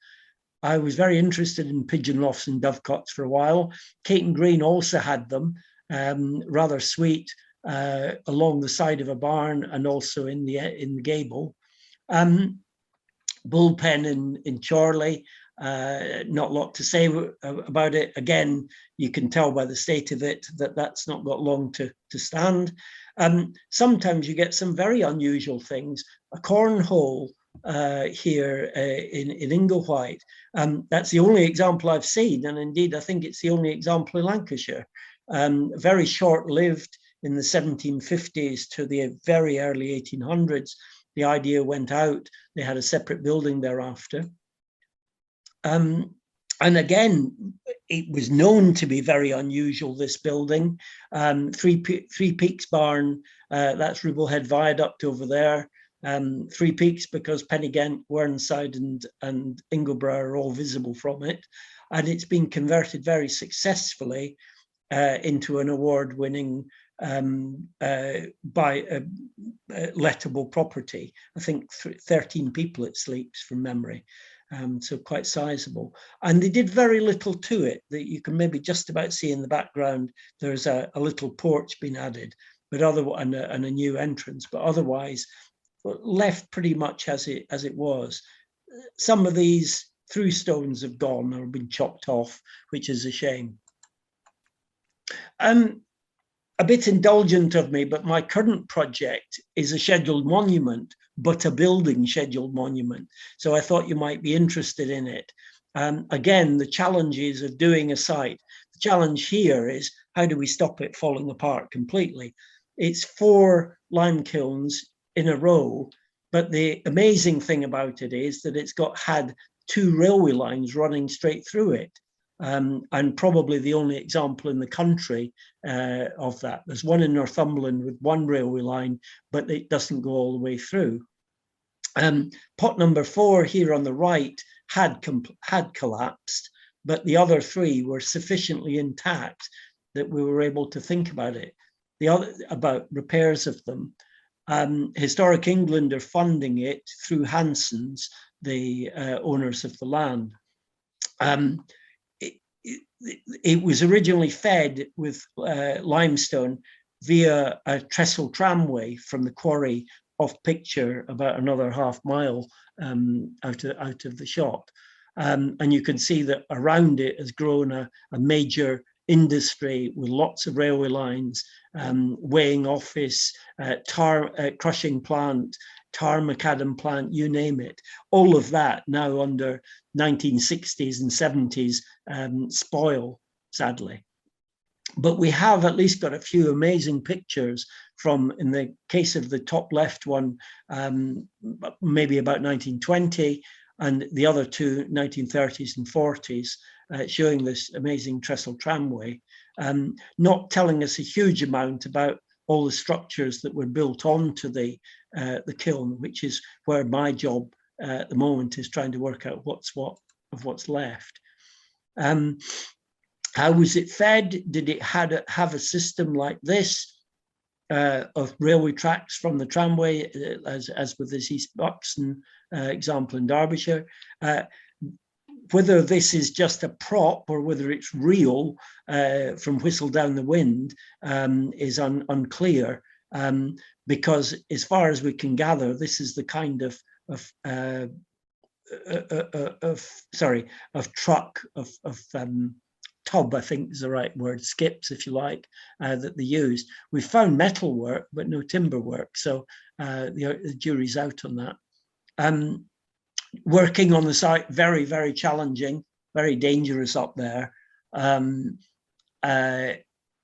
I was very interested in pigeon lofts and dovecots for a while. Caton Green also had them, rather sweet, along the side of a barn and also in the gable. Bullpen in Chorley, not a lot to say about it. Again, you can tell by the state of it that that's not got long to stand. Sometimes you get some very unusual things. A cornhole here in Inglewhite. That's the only example I've seen, and indeed I think it's the only example in Lancashire. Very short-lived in the 1750s to the very early 1800s. The idea went out. They had a separate building thereafter. And again, it was known to be very unusual, this building. Three Peaks Barn, that's Rubblehead Viaduct over there. Three Peaks because Pennygent, Whernside and Ingleborough are all visible from it. And it's been converted very successfully into an award-winning lettable property. I think 13 people it sleeps from memory. So quite sizable. And they did very little to it that you can maybe just about see in the background. There's a little porch been added, but and a new entrance, but otherwise left pretty much as it was. Some of these through stones have gone or been chopped off, which is a shame. A bit indulgent of me, but my current project is a scheduled monument, but a building scheduled monument. So I thought you might be interested in it. Again, the challenges of doing a site. The challenge here is, how do we stop it falling apart completely? It's 4 lime kilns in a row, but the amazing thing about it is that it's had 2 railway lines running straight through it. And probably the only example in the country of that. There's one in Northumberland with 1 railway line, but it doesn't go all the way through. Pot number 4 here on the right had collapsed, but the other 3 were sufficiently intact that we were able to think about it. About repairs of them. Historic England are funding it through Hanson's, the owners of the land. It was originally fed with limestone via a trestle tramway from the quarry off picture, about another half mile out of the shot. And you can see that around it has grown a major industry with lots of railway lines, weighing office, crushing plant, tar macadam plant, you name it. All of that now under 1960s and 70s spoil, sadly. But we have at least got a few amazing pictures from, in the case of the top left one, maybe about 1920, and the other 2, 1930s and 40s, showing this amazing trestle tramway, not telling us a huge amount about all the structures that were built onto the kiln, which is where my job at the moment is trying to work out what's left. How was it fed? Did it have a system like this of railway tracks from the tramway, as with this East Buxton example in Derbyshire? Whether this is just a prop or whether it's real from Whistle Down the Wind is unclear, because as far as we can gather, this is the kind of truck, tub, I think is the right word, skips, if you like, that they used. We found metal work, but no timber work, so the jury's out on that. Working on the site, very, very challenging, very dangerous up there. A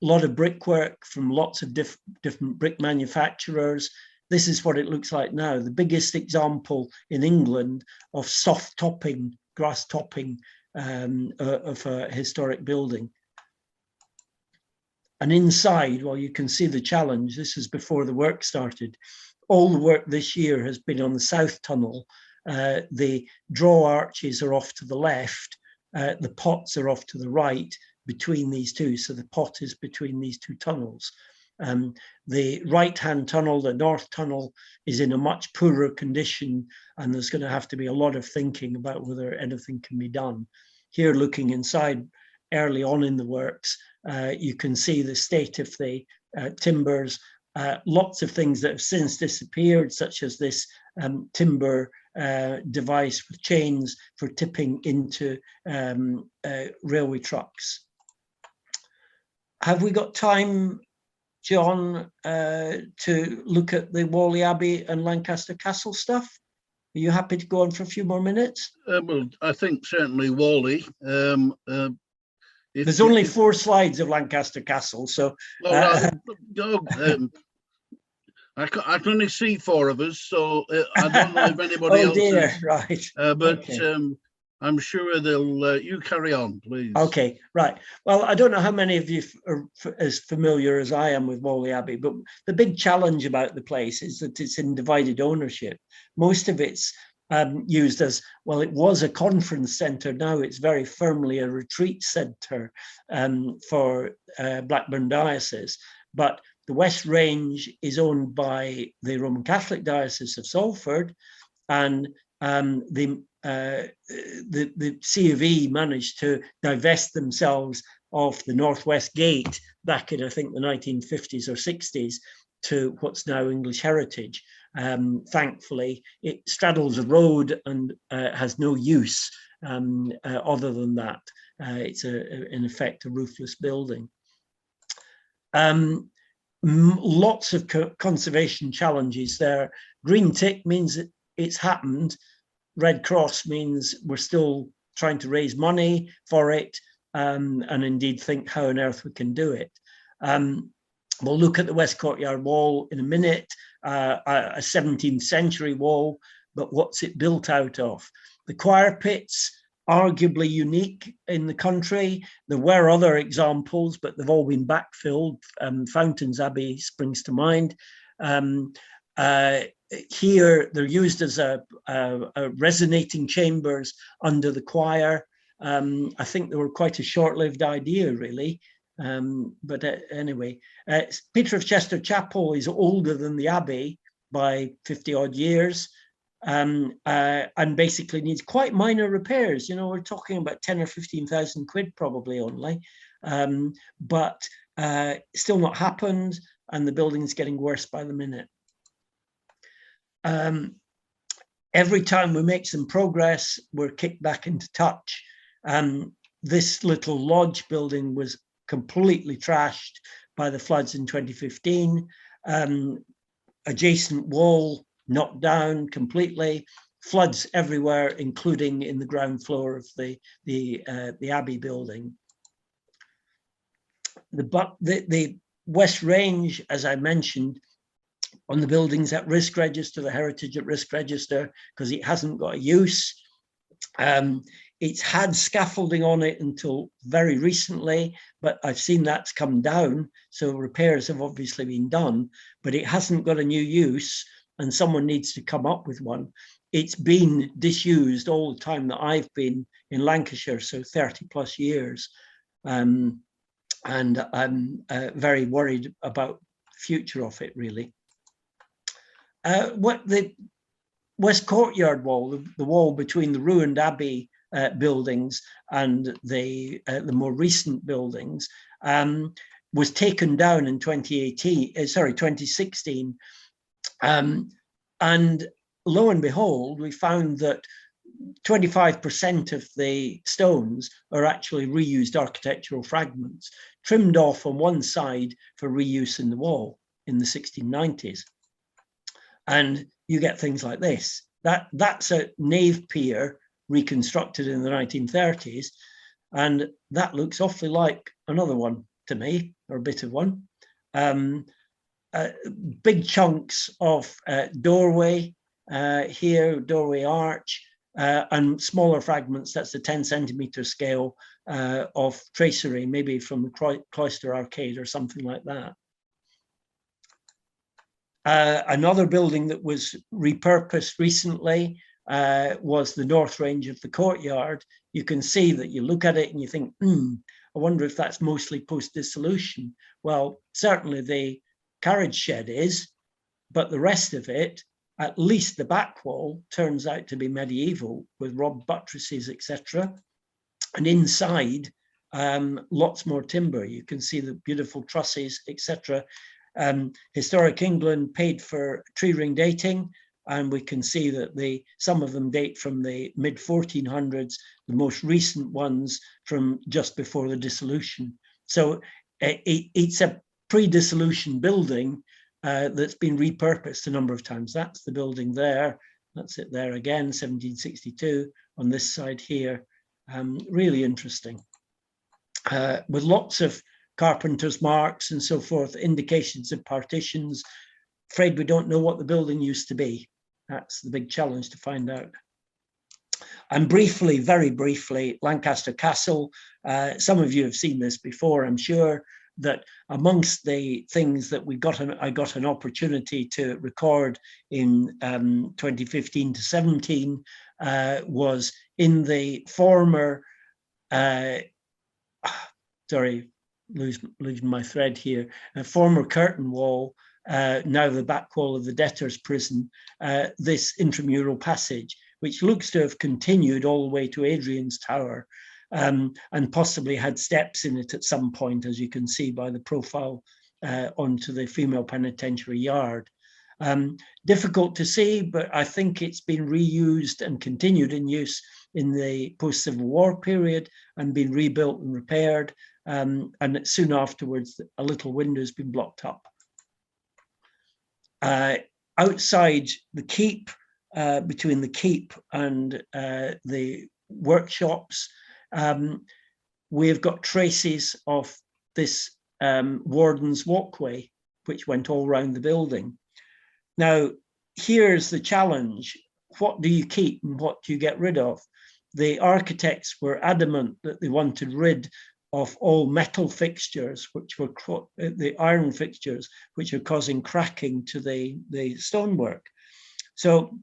lot of brickwork from lots of different brick manufacturers. This is what it looks like now. The biggest example in England of soft topping, grass topping of a historic building. And inside, well, you can see the challenge. This is before the work started. All the work this year has been on the south tunnel. The draw arches are off to the left. The pots are off to the right between these two. So the pot is between these 2 tunnels. The right-hand tunnel, the north tunnel, is in a much poorer condition, and there's going to have to be a lot of thinking about whether anything can be done. Here, looking inside early on in the works, you can see the state of the timbers, lots of things that have since disappeared, such as this timber device with chains for tipping into railway trucks. Have we got time, John, to look at the Wally Abbey and Lancaster Castle stuff? Are you happy to go on for a few more minutes? Well, I think certainly Wally. There's only 4 slides of Lancaster Castle, so... I can only see 4 of us, so I don't know if anybody else is. Right. But okay. I'm sure they'll, you carry on, please. Okay, right. Well, I don't know how many of you are as familiar as I am with Wally Abbey, but the big challenge about the place is that it's in divided ownership. Most of it's used as, well, it was a conference centre. Now it's very firmly a retreat centre for Blackburn Diocese. But the West Range is owned by the Roman Catholic Diocese of Salford, and the C of E managed to divest themselves of the Northwest Gate back in, I think, the 1950s or 60s to what's now English Heritage. Thankfully, it straddles a road and has no use other than that. It's in effect a roofless building. Lots of conservation challenges there. Green tick means it's happened. Red cross means we're still trying to raise money for it, and indeed think how on earth we can do it. We'll look at the West Courtyard wall in a minute, a 17th century wall, but what's it built out of? The choir pits, arguably unique in the country. There were other examples, but they've all been backfilled. Fountains Abbey springs to mind. Here, they're used as a resonating chambers under the choir. I think they were quite a short-lived idea, really. But anyway, Peter of Chester Chapel is older than the Abbey by 50 odd years, and basically needs quite minor repairs. You know, we're talking about 10 or 15,000 quid probably only, but still not happened, and the building's getting worse by the minute. Every time we make some progress, we're kicked back into touch. This little lodge building was completely trashed by the floods in 2015. Adjacent wall knocked down completely. Floods everywhere, including in the ground floor of the Abbey building. The West Range, as I mentioned, on the buildings at risk register, the heritage at risk register, because it hasn't got a use. It's had scaffolding on it until very recently, but I've seen that's come down. So repairs have obviously been done, but it hasn't got a new use, and someone needs to come up with one. It's been disused all the time that I've been in Lancashire, so 30 plus years. And I'm very worried about the future of it, really. What the West Courtyard wall, the wall between the ruined Abbey buildings and the more recent buildings, was taken down in 2016. And lo and behold, we found that 25% of the stones are actually reused architectural fragments, trimmed off on one side for reuse in the wall in the 1690s. And you get things like this. That's a nave pier reconstructed in the 1930s. And that looks awfully like another one to me, or a bit of one. Big chunks of doorway here, doorway arch, and smaller fragments. That's the 10 centimeter scale of tracery, maybe from the cloister arcade or something like that. Another building that was repurposed recently was the north range of the courtyard. You can see that you look at it and you think, I wonder if that's mostly post-dissolution. Well, certainly the carriage shed is, but the rest of it, at least the back wall, turns out to be medieval with robbed buttresses, etc. And inside, lots more timber. You can see the beautiful trusses, etc. Historic England paid for tree ring dating, and we can see that some of them date from the mid 1400s, the most recent ones from just before the dissolution. So it's a pre-dissolution building that's been repurposed a number of times. That's the building there. That's it there again, 1762 on this side here. Really interesting. With lots of carpenter's marks and so forth, indications of partitions. Afraid we don't know what the building used to be. That's the big challenge to find out. And briefly, very briefly, Lancaster Castle. Some of you have seen this before, I'm sure, that amongst the things that I got an opportunity to record in 2015 to 17 was in the former, sorry, losing my thread here, a former curtain wall, now the back wall of the debtors' prison, this intramural passage, which looks to have continued all the way to Adrian's Tower, and possibly had steps in it at some point, as you can see by the profile onto the female penitentiary yard. Difficult to see, but I think it's been reused and continued in use in the post-Civil War period and been rebuilt and repaired. And soon afterwards, a little window's been blocked up. Outside the keep, between the keep and the workshops. We've got traces of this warden's walkway, which went all around the building. Now, here's the challenge. What do you keep and what do you get rid of? The architects were adamant that they wanted rid of all metal fixtures, which were the iron fixtures, which are causing cracking to the stonework. So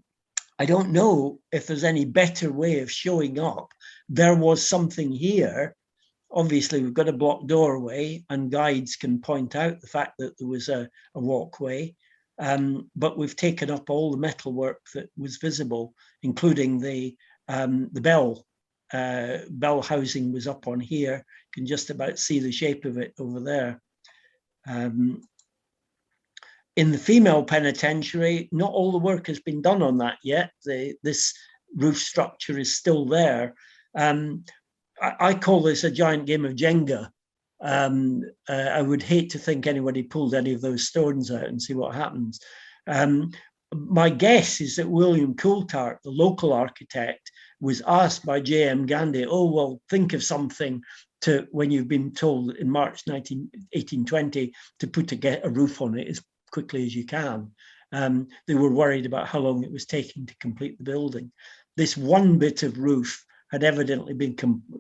I don't know if there's any better way of showing up. There was something here. Obviously, we've got a block doorway, and guides can point out the fact that there was a walkway. But we've taken up all the metalwork that was visible, including the bell. Bell housing was up on here. You can just about see the shape of it over there. In the female penitentiary, not all the work has been done on that yet. This roof structure is still there. I call this a giant game of Jenga. I would hate to think anybody pulled any of those stones out and see what happens. My guess is that William Coulthart, the local architect, was asked by J.M. Gandhi, oh, well, think of something to, when you've been told in March 1820 to put a roof on it as quickly as you can. They were worried about how long it was taking to complete the building. This one bit of roof had evidently been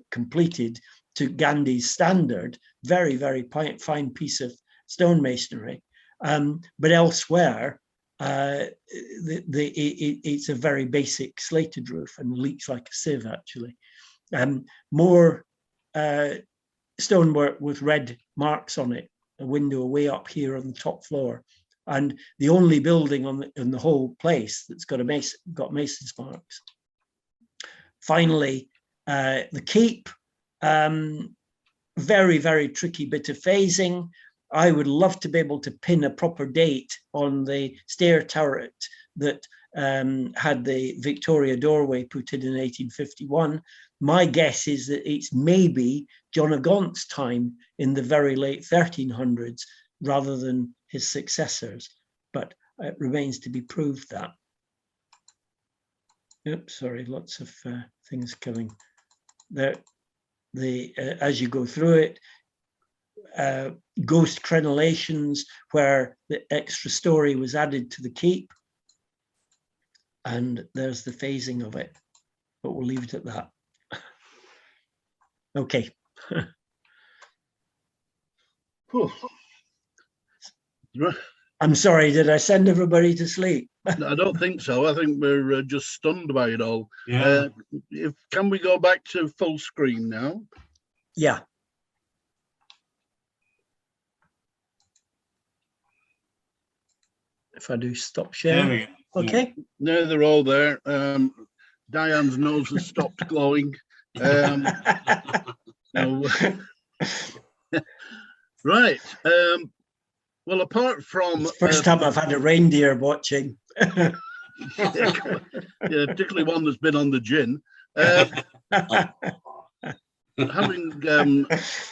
completed to Gandhi's standard, very, very fine piece of stonemasonry. But elsewhere, it's a very basic slated roof and leaks like a sieve, actually. More stonework with red marks on it, a window way up here on the top floor. And the only building in the whole place that's got mason's marks. Finally, the keep, very, very tricky bit of phasing. I would love to be able to pin a proper date on the stair turret that had the Victoria doorway put in 1851. My guess is that it's maybe John of Gaunt's time in the very late 1300s rather than his successors, but it remains to be proved that. Oops, sorry, lots of things coming there. As you go through it, ghost crenellations where the extra story was added to the keep, and there's the phasing of it, but we'll leave it at that. Okay. I'm sorry, did I send everybody to sleep? I don't think so. I think we're just stunned by it all. Yeah. Can we go back to full screen now? Yeah. If I do stop sharing. Okay. No, they're all there. Diane's nose has stopped glowing. Right. Well, apart from first time I've had a reindeer watching. Yeah, particularly one that's been on the gin.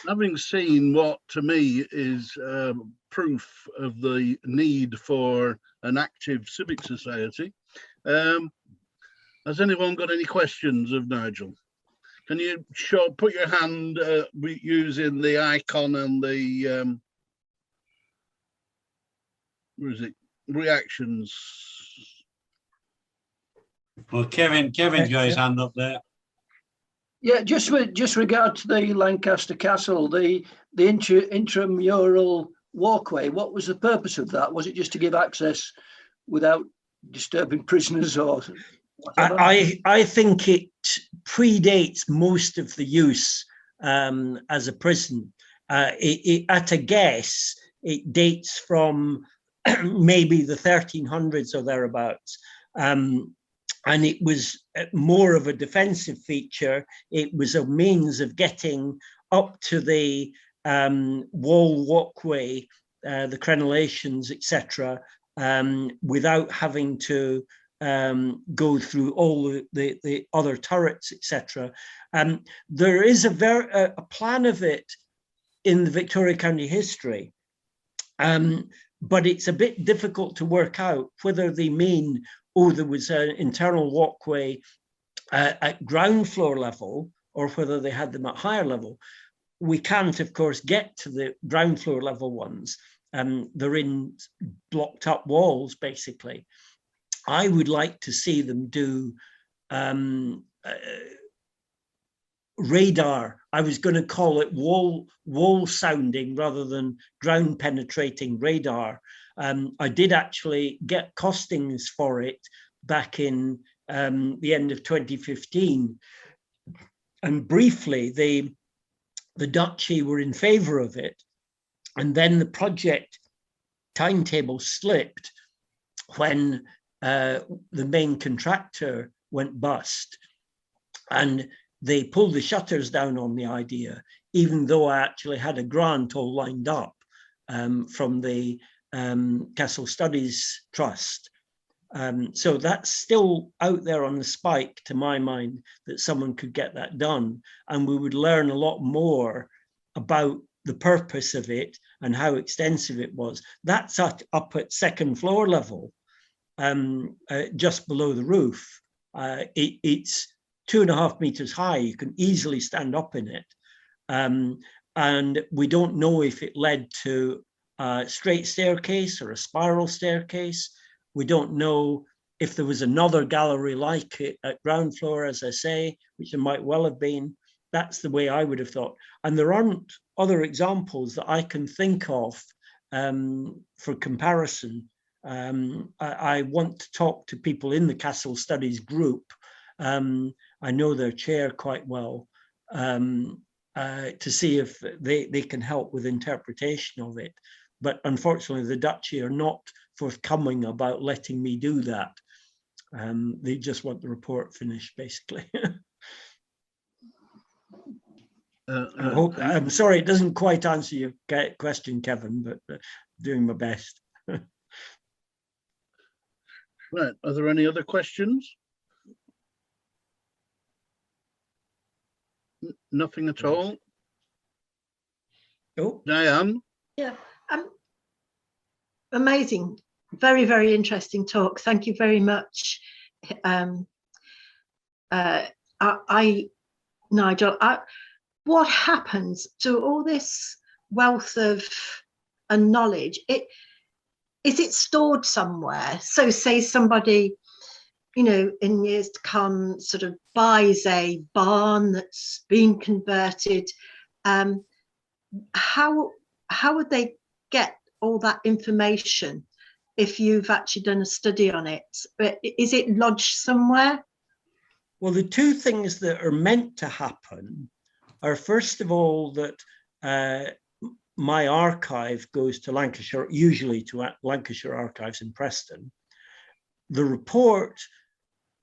Having seen what to me is proof of the need for an active civic society, has anyone got any questions of Nigel? Can you put your hand using the icon and the where is it? Reactions. Well, Kevin's got his hand up there. Yeah, just regard to the Lancaster Castle, the intramural walkway. What was the purpose of that? Was it just to give access without disturbing prisoners, or? I think it predates most of the use as a prison. At a guess, it dates from maybe the 1300s or thereabouts. And it was more of a defensive feature. It was a means of getting up to the wall walkway, the crenellations, etc., without having to go through all the other turrets, etc. There is a plan of it in the Victoria County history, but it's a bit difficult to work out whether they mean, oh, there was an internal walkway at ground floor level, or whether they had them at higher level. We can't, of course, get to the ground floor level ones. They're in blocked up walls, basically. I would like to see them do radar. I was going to call it wall sounding rather than ground penetrating radar. I did actually get costings for it back in the end of 2015. And briefly, the Duchy were in favour of it. And then the project timetable slipped when the main contractor went bust. And they pulled the shutters down on the idea, even though I actually had a grant all lined up from the Castle Studies Trust. So that's still out there on the spike, to my mind, that someone could get that done. And we would learn a lot more about the purpose of it and how extensive it was. That's up at second floor level, just below the roof. It's 2.5 meters high. You can easily stand up in it. And we don't know if it led to a straight staircase or a spiral staircase. We don't know if there was another gallery like it at ground floor, as I say, which there might well have been. That's the way I would have thought. And there aren't other examples that I can think of for comparison. I want to talk to people in the Castle Studies group. I know their chair quite well, to see if they can help with interpretation of it. But unfortunately, the Duchy are not forthcoming about letting me do that. They just want the report finished, basically. I'm sorry, it doesn't quite answer your question, Kevin, but doing my best. Right, are there any other questions? Nothing at all? Oh, Diane? Yeah, amazing. Very, very interesting talk. Thank you very much. Nigel, what happens to all this wealth of knowledge? Is it stored somewhere? So say somebody, you know, in years to come sort of buys a barn that's been converted. How would they get all that information if you've actually done a study on it? Is it lodged somewhere? Well, the two things that are meant to happen are, first of all, that my archive goes to Lancashire, usually to Lancashire Archives in Preston. The report,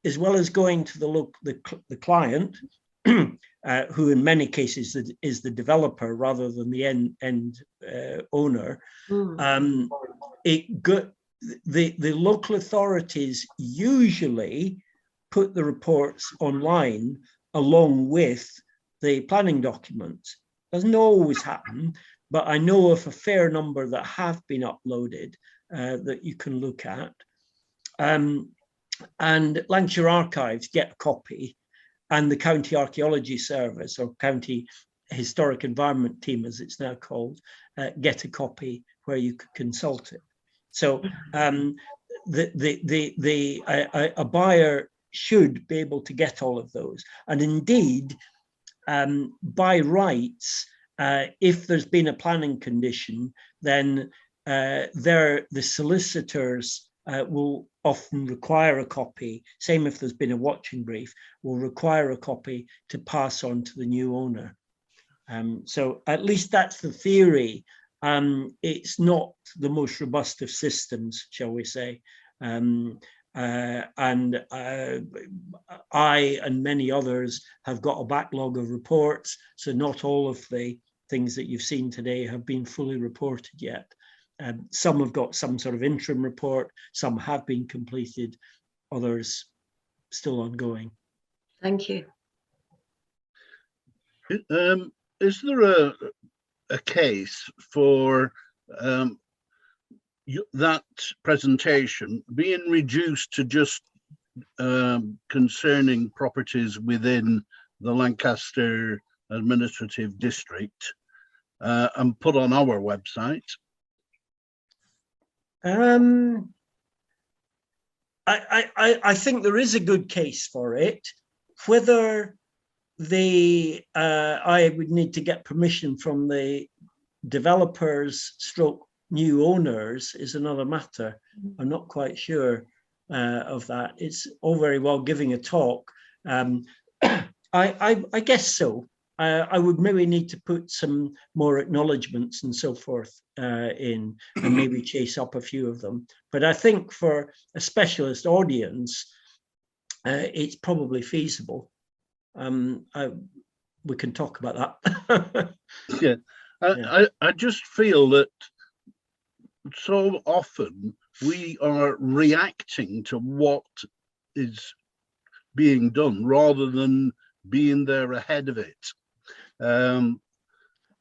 as well as going to the client, who in many cases is the developer rather than the end owner, the local authorities usually put the reports online along with the planning documents. Doesn't always happen, but I know of a fair number that have been uploaded that you can look at. And Lancashire Archives get a copy, and the County Archaeology Service, or County Historic Environment Team, as it's now called, get a copy where you could consult it. So a buyer should be able to get all of those. And indeed, by rights, if there's been a planning condition, then the solicitors will often require a copy, same if there's been a watching brief, will require a copy to pass on to the new owner. So at least that's the theory. It's not the most robust of systems, shall we say. And I and many others have got a backlog of reports, so not all of the things that you've seen today have been fully reported yet. Some have got some sort of interim report, some have been completed, others still ongoing. Thank you. Is there a case for that presentation being reduced to just concerning properties within the Lancaster administrative district and put on our website? I think there is a good case for it. Whether I would need to get permission from the developers stroke new owners is another matter. I'm not quite sure of that. It's all very well giving a talk. I guess so. I would maybe need to put some more acknowledgements and so forth in, and maybe chase up a few of them. But I think for a specialist audience, it's probably feasible. We can talk about that. Yeah, I just feel that so often we are reacting to what is being done rather than being there ahead of it. I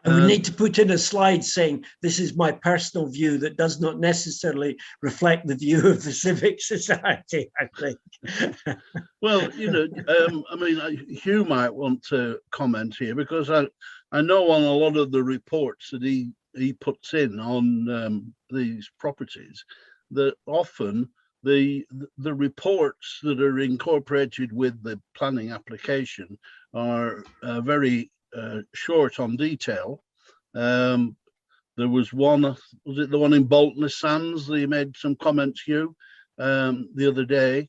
would need to put in a slide saying this is my personal view that does not necessarily reflect the view of the Civic Society, I think. Well, you know, I mean, Hugh might want to comment here, because I know on a lot of the reports that he puts in on these properties, that often the reports that are incorporated with the planning application are very short on detail. There was one, was it the one in Bolton Sands that you made some comments, Hugh, the other day?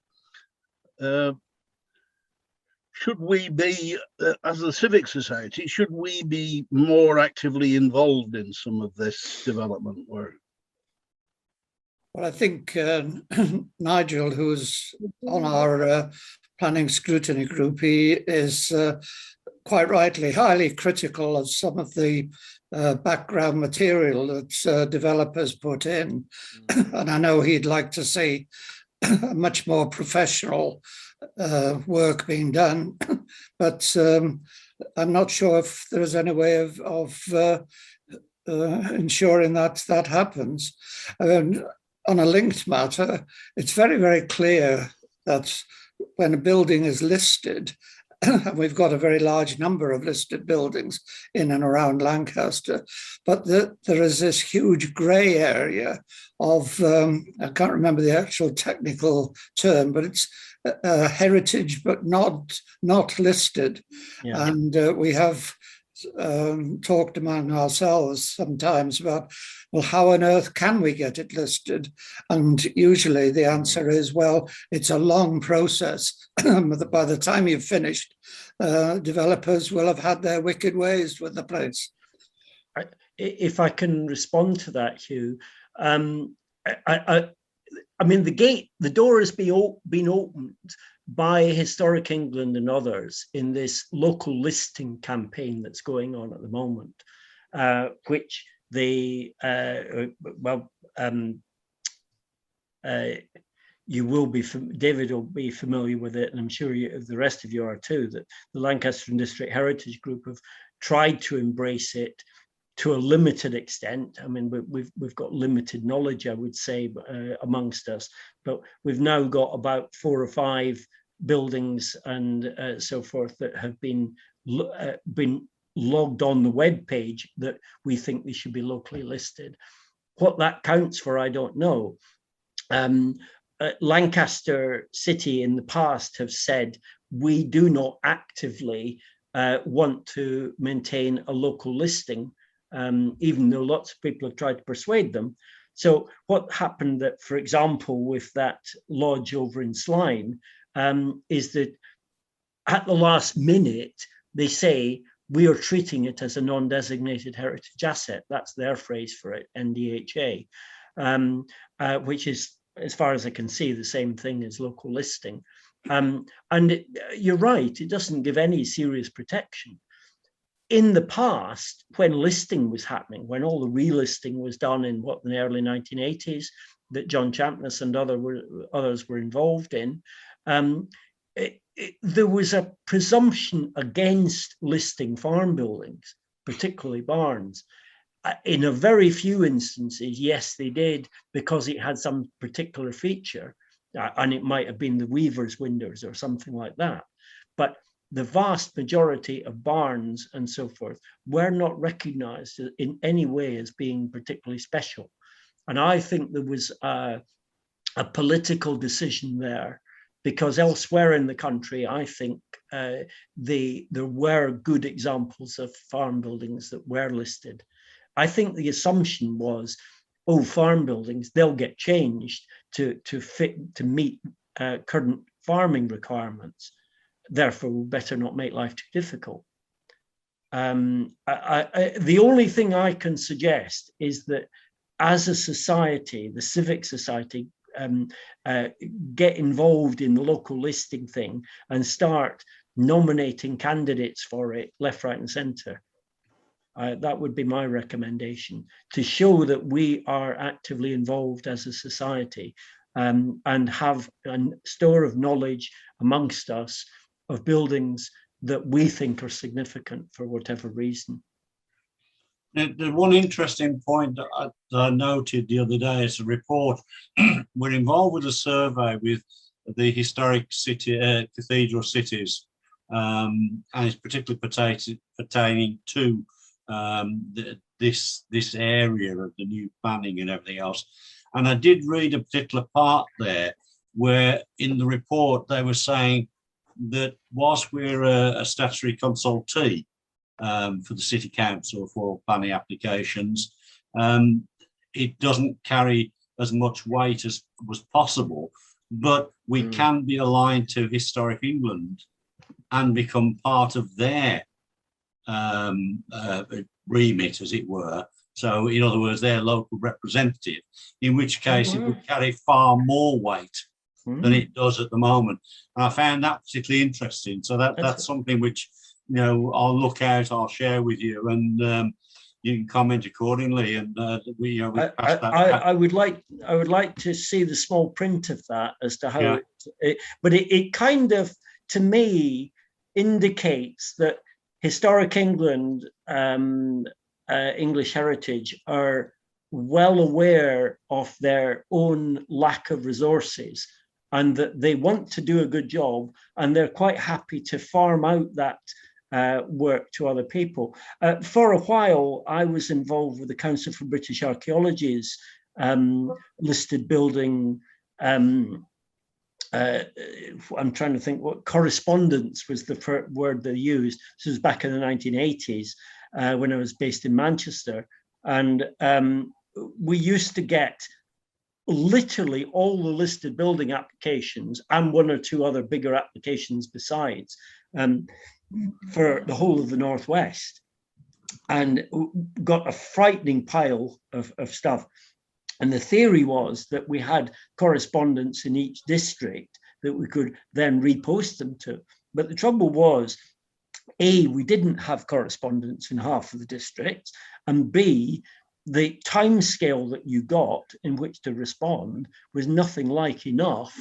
Should we be, as a civic society, should we be more actively involved in some of this development work? Well, I think Nigel, who's on our planning scrutiny group, he is quite rightly highly critical of some of the background material that developers put in. And I know he'd like to see much more professional work being done, but I'm not sure if there's any way of ensuring that happens. On a linked matter, it's very, very clear that when a building is listed, and we've got a very large number of listed buildings in and around Lancaster, but there is this huge grey area of, I can't remember the actual technical term, but it's heritage, but not listed. Yeah. And we have talked among ourselves sometimes about, well, how on earth can we get it listed? And usually the answer is, well, it's a long process. By the time you've finished, developers will have had their wicked ways with the place. If I can respond to that, Hugh, I mean, the door has been opened by Historic England and others in this local listing campaign that's going on at the moment, which they, you will be, David will be familiar with it, and I'm sure the rest of you are too, that the Lancaster and District Heritage Group have tried to embrace it to a limited extent. I mean, we've got limited knowledge, I would say, amongst us, but we've now got about 4 or 5 buildings and so forth that have been logged on the web page that we think they should be locally listed. What that counts for, I don't know. Lancaster City in the past have said we do not actively want to maintain a local listing, even though lots of people have tried to persuade them. So what happened that, for example, with that lodge over in Slime, is that at the last minute, they say, we are treating it as a non-designated heritage asset. That's their phrase for it, NDHA, which is, as far as I can see, the same thing as local listing. You're right, it doesn't give any serious protection. In the past, when listing was happening, when all the relisting was done in the early 1980s, that John Champness and others were involved in, there was a presumption against listing farm buildings, particularly barns. In a very few instances, yes, they did, because it had some particular feature. and it might have been the weaver's windows or something like that. But the vast majority of barns and so forth were not recognized in any way as being particularly special. And I think there was a political decision there, because elsewhere in the country, I think there were good examples of farm buildings that were listed. I think the assumption was, oh, farm buildings, they'll get changed to meet current farming requirements. Therefore, we better not make life too difficult. The only thing I can suggest is that as a society, the civic society, get involved in the local listing thing and start nominating candidates for it left, right, and centre. That would be my recommendation, to show that we are actively involved as a society, and have a store of knowledge amongst us of buildings that we think are significant for whatever reason. The one interesting point that I noted the other day is a report. We're involved with a survey with the historic city, cathedral cities, and it's particularly pertaining to this area of the new planning and everything else. And I did read a particular part there where in the report they were saying that whilst we're a statutory consultee for the city council for planning applications, it doesn't carry as much weight as was possible, but we can be aligned to Historic England and become part of their remit, as it were. So in other words, their local representative, in which case it would carry far more weight than it does at the moment. And I found that particularly interesting. So that's something which, you know, I'll look out, I'll share with you, and you can comment accordingly. And we pass that. I would like to see the small print of that as to how it kind of, to me, indicates that Historic England, English Heritage, are well aware of their own lack of resources, and that they want to do a good job, and they're quite happy to farm out that work to other people. For a while, I was involved with the Council for British Archaeology's listed building. I'm trying to think what correspondence was the first word they used. This was back in the 1980s when I was based in Manchester. And we used to get literally all the listed building applications and one or two other bigger applications besides for the whole of the Northwest, and got a frightening pile of stuff. And the theory was that we had correspondence in each district that we could then repost them to. But the trouble was, A, we didn't have correspondence in half of the districts, and B, the time scale that you got in which to respond was nothing like enough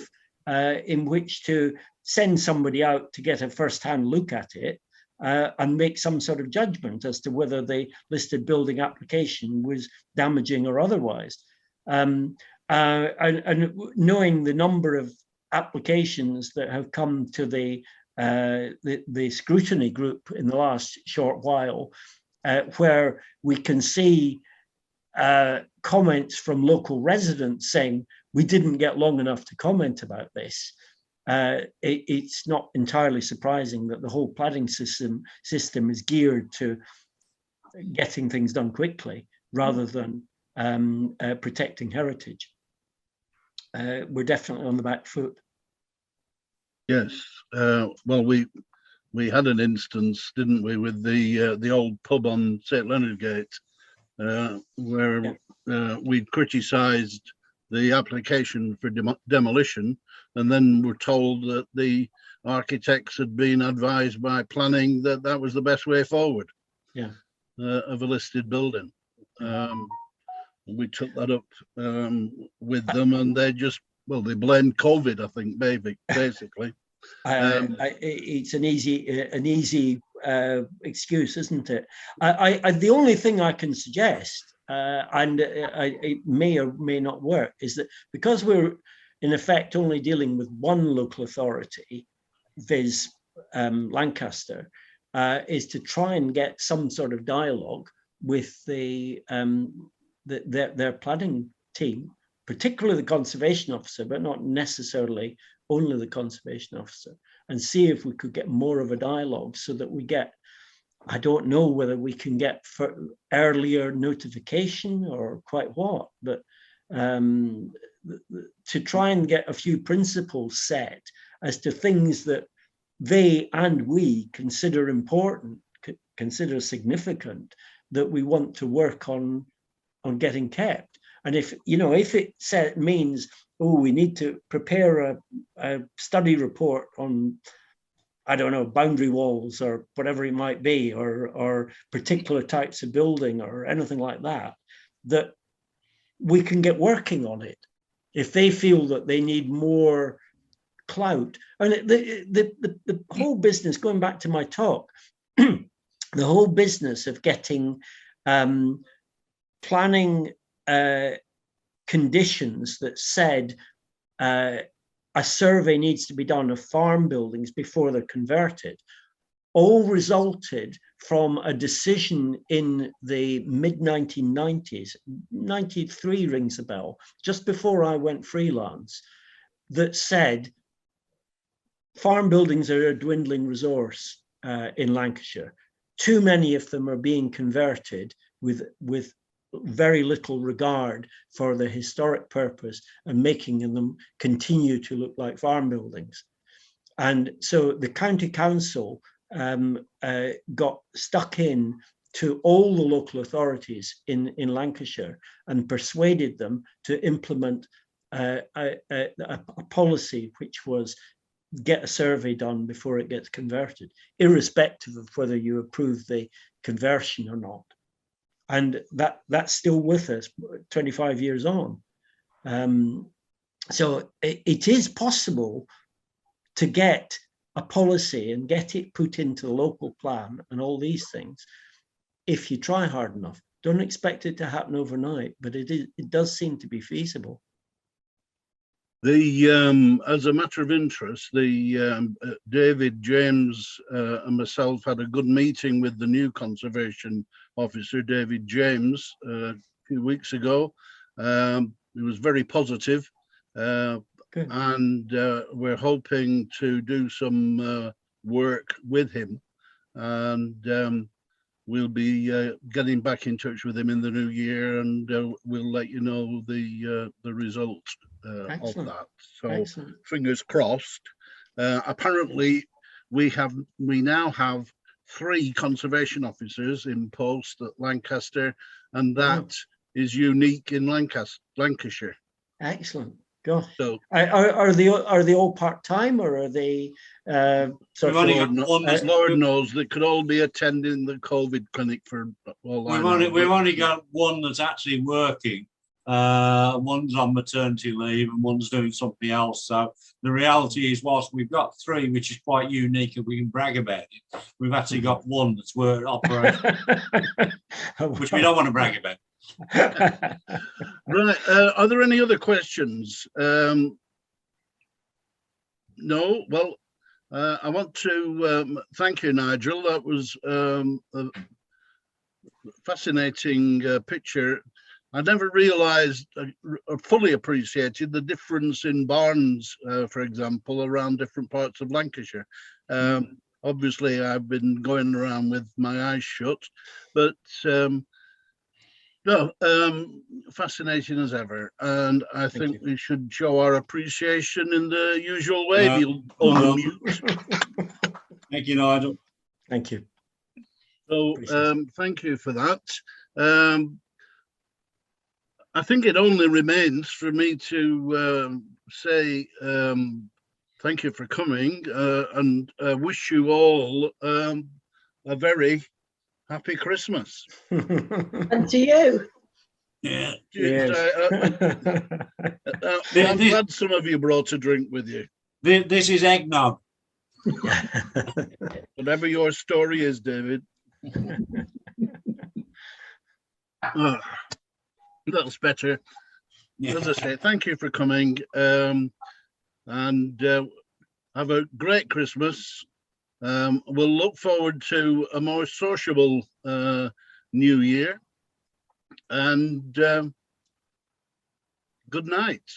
in which to send somebody out to get a first-hand look at it and make some sort of judgment as to whether the listed building application was damaging or otherwise. And knowing the number of applications that have come to the scrutiny group in the last short while, where we can see comments from local residents saying, we didn't get long enough to comment about this. It's not entirely surprising that the whole planning system is geared to getting things done quickly rather than protecting heritage. We're definitely on the back foot. Yes. Well, we had an instance, didn't we, with the old pub on St. Leonard Gate, where we criticised the application for demolition, and then were told that the architects had been advised by planning that that was the best way forward of a listed building. We took that up with them, and they just, well, they blamed COVID, I think, basically. It's an easy excuse, isn't it? The only thing I can suggest, and it may or may not work, is that because we're in effect only dealing with one local authority, viz. Lancaster, is to try and get some sort of dialogue with their planning team, particularly the conservation officer, but not necessarily only the conservation officer, and see if we could get more of a dialogue so that we get, I don't know whether we can get for earlier notification or quite what, but to try and get a few principles set as to things that they and we consider important, consider significant, that we want to work on getting kept. And if it means, oh, we need to prepare a study report on, I don't know, boundary walls or whatever it might be, or particular types of building or anything like that, that we can get working on it. If they feel that they need more clout. And the whole business, going back to my talk, the whole business of getting planning conditions that said a survey needs to be done of farm buildings before they're converted, all resulted from a decision in the mid-1990s, 93 rings a bell, just before I went freelance, that said farm buildings are a dwindling resource in Lancashire. Too many of them are being converted with very little regard for the historic purpose and making them continue to look like farm buildings. And so the county council got stuck in to all the local authorities in Lancashire and persuaded them to implement a policy which was get a survey done before it gets converted, irrespective of whether you approve the conversion or not. And that's still with us 25 years on. So it is possible to get a policy and get it put into the local plan and all these things if you try hard enough. Don't expect it to happen overnight, but it does seem to be feasible. As a matter of interest, David, James and myself had a good meeting with the new conservation officer, David James, a few weeks ago. He was very positive, and we're hoping to do some work with him, and we'll be getting back in touch with him in the new year, and we'll let you know the result of that. So Excellent. Fingers crossed. Apparently we now have 3 conservation officers in post at Lancaster, and that is unique in Lancashire. Excellent. Gosh. So are they all part-time, or are they Lord knows they could all be attending the COVID clinic for all I know. We've only got one that's actually working. One's on maternity leave and one's doing something else. So the reality is, whilst we've got 3, which is quite unique and we can brag about it, we've actually got one that's operating, which we don't want to brag about. Right. Are there any other questions? No. Well, I want to thank you, Nigel. That was a fascinating picture. I never realised or fully appreciated the difference in barns, for example, around different parts of Lancashire. Obviously, I've been going around with my eyes shut, but no, fascinating as ever. And I think we should show our appreciation in the usual way. Thank you, Nigel. Thank you. So thank you for that. I think it only remains for me to say thank you for coming and wish you all a very happy Christmas. And to you. Yeah. I'm glad some of you brought a drink with you. This is eggnog. Whatever your story is, David. That's better. as I say, thank you for coming, and have a great Christmas. We'll look forward to a more sociable New Year, and good night.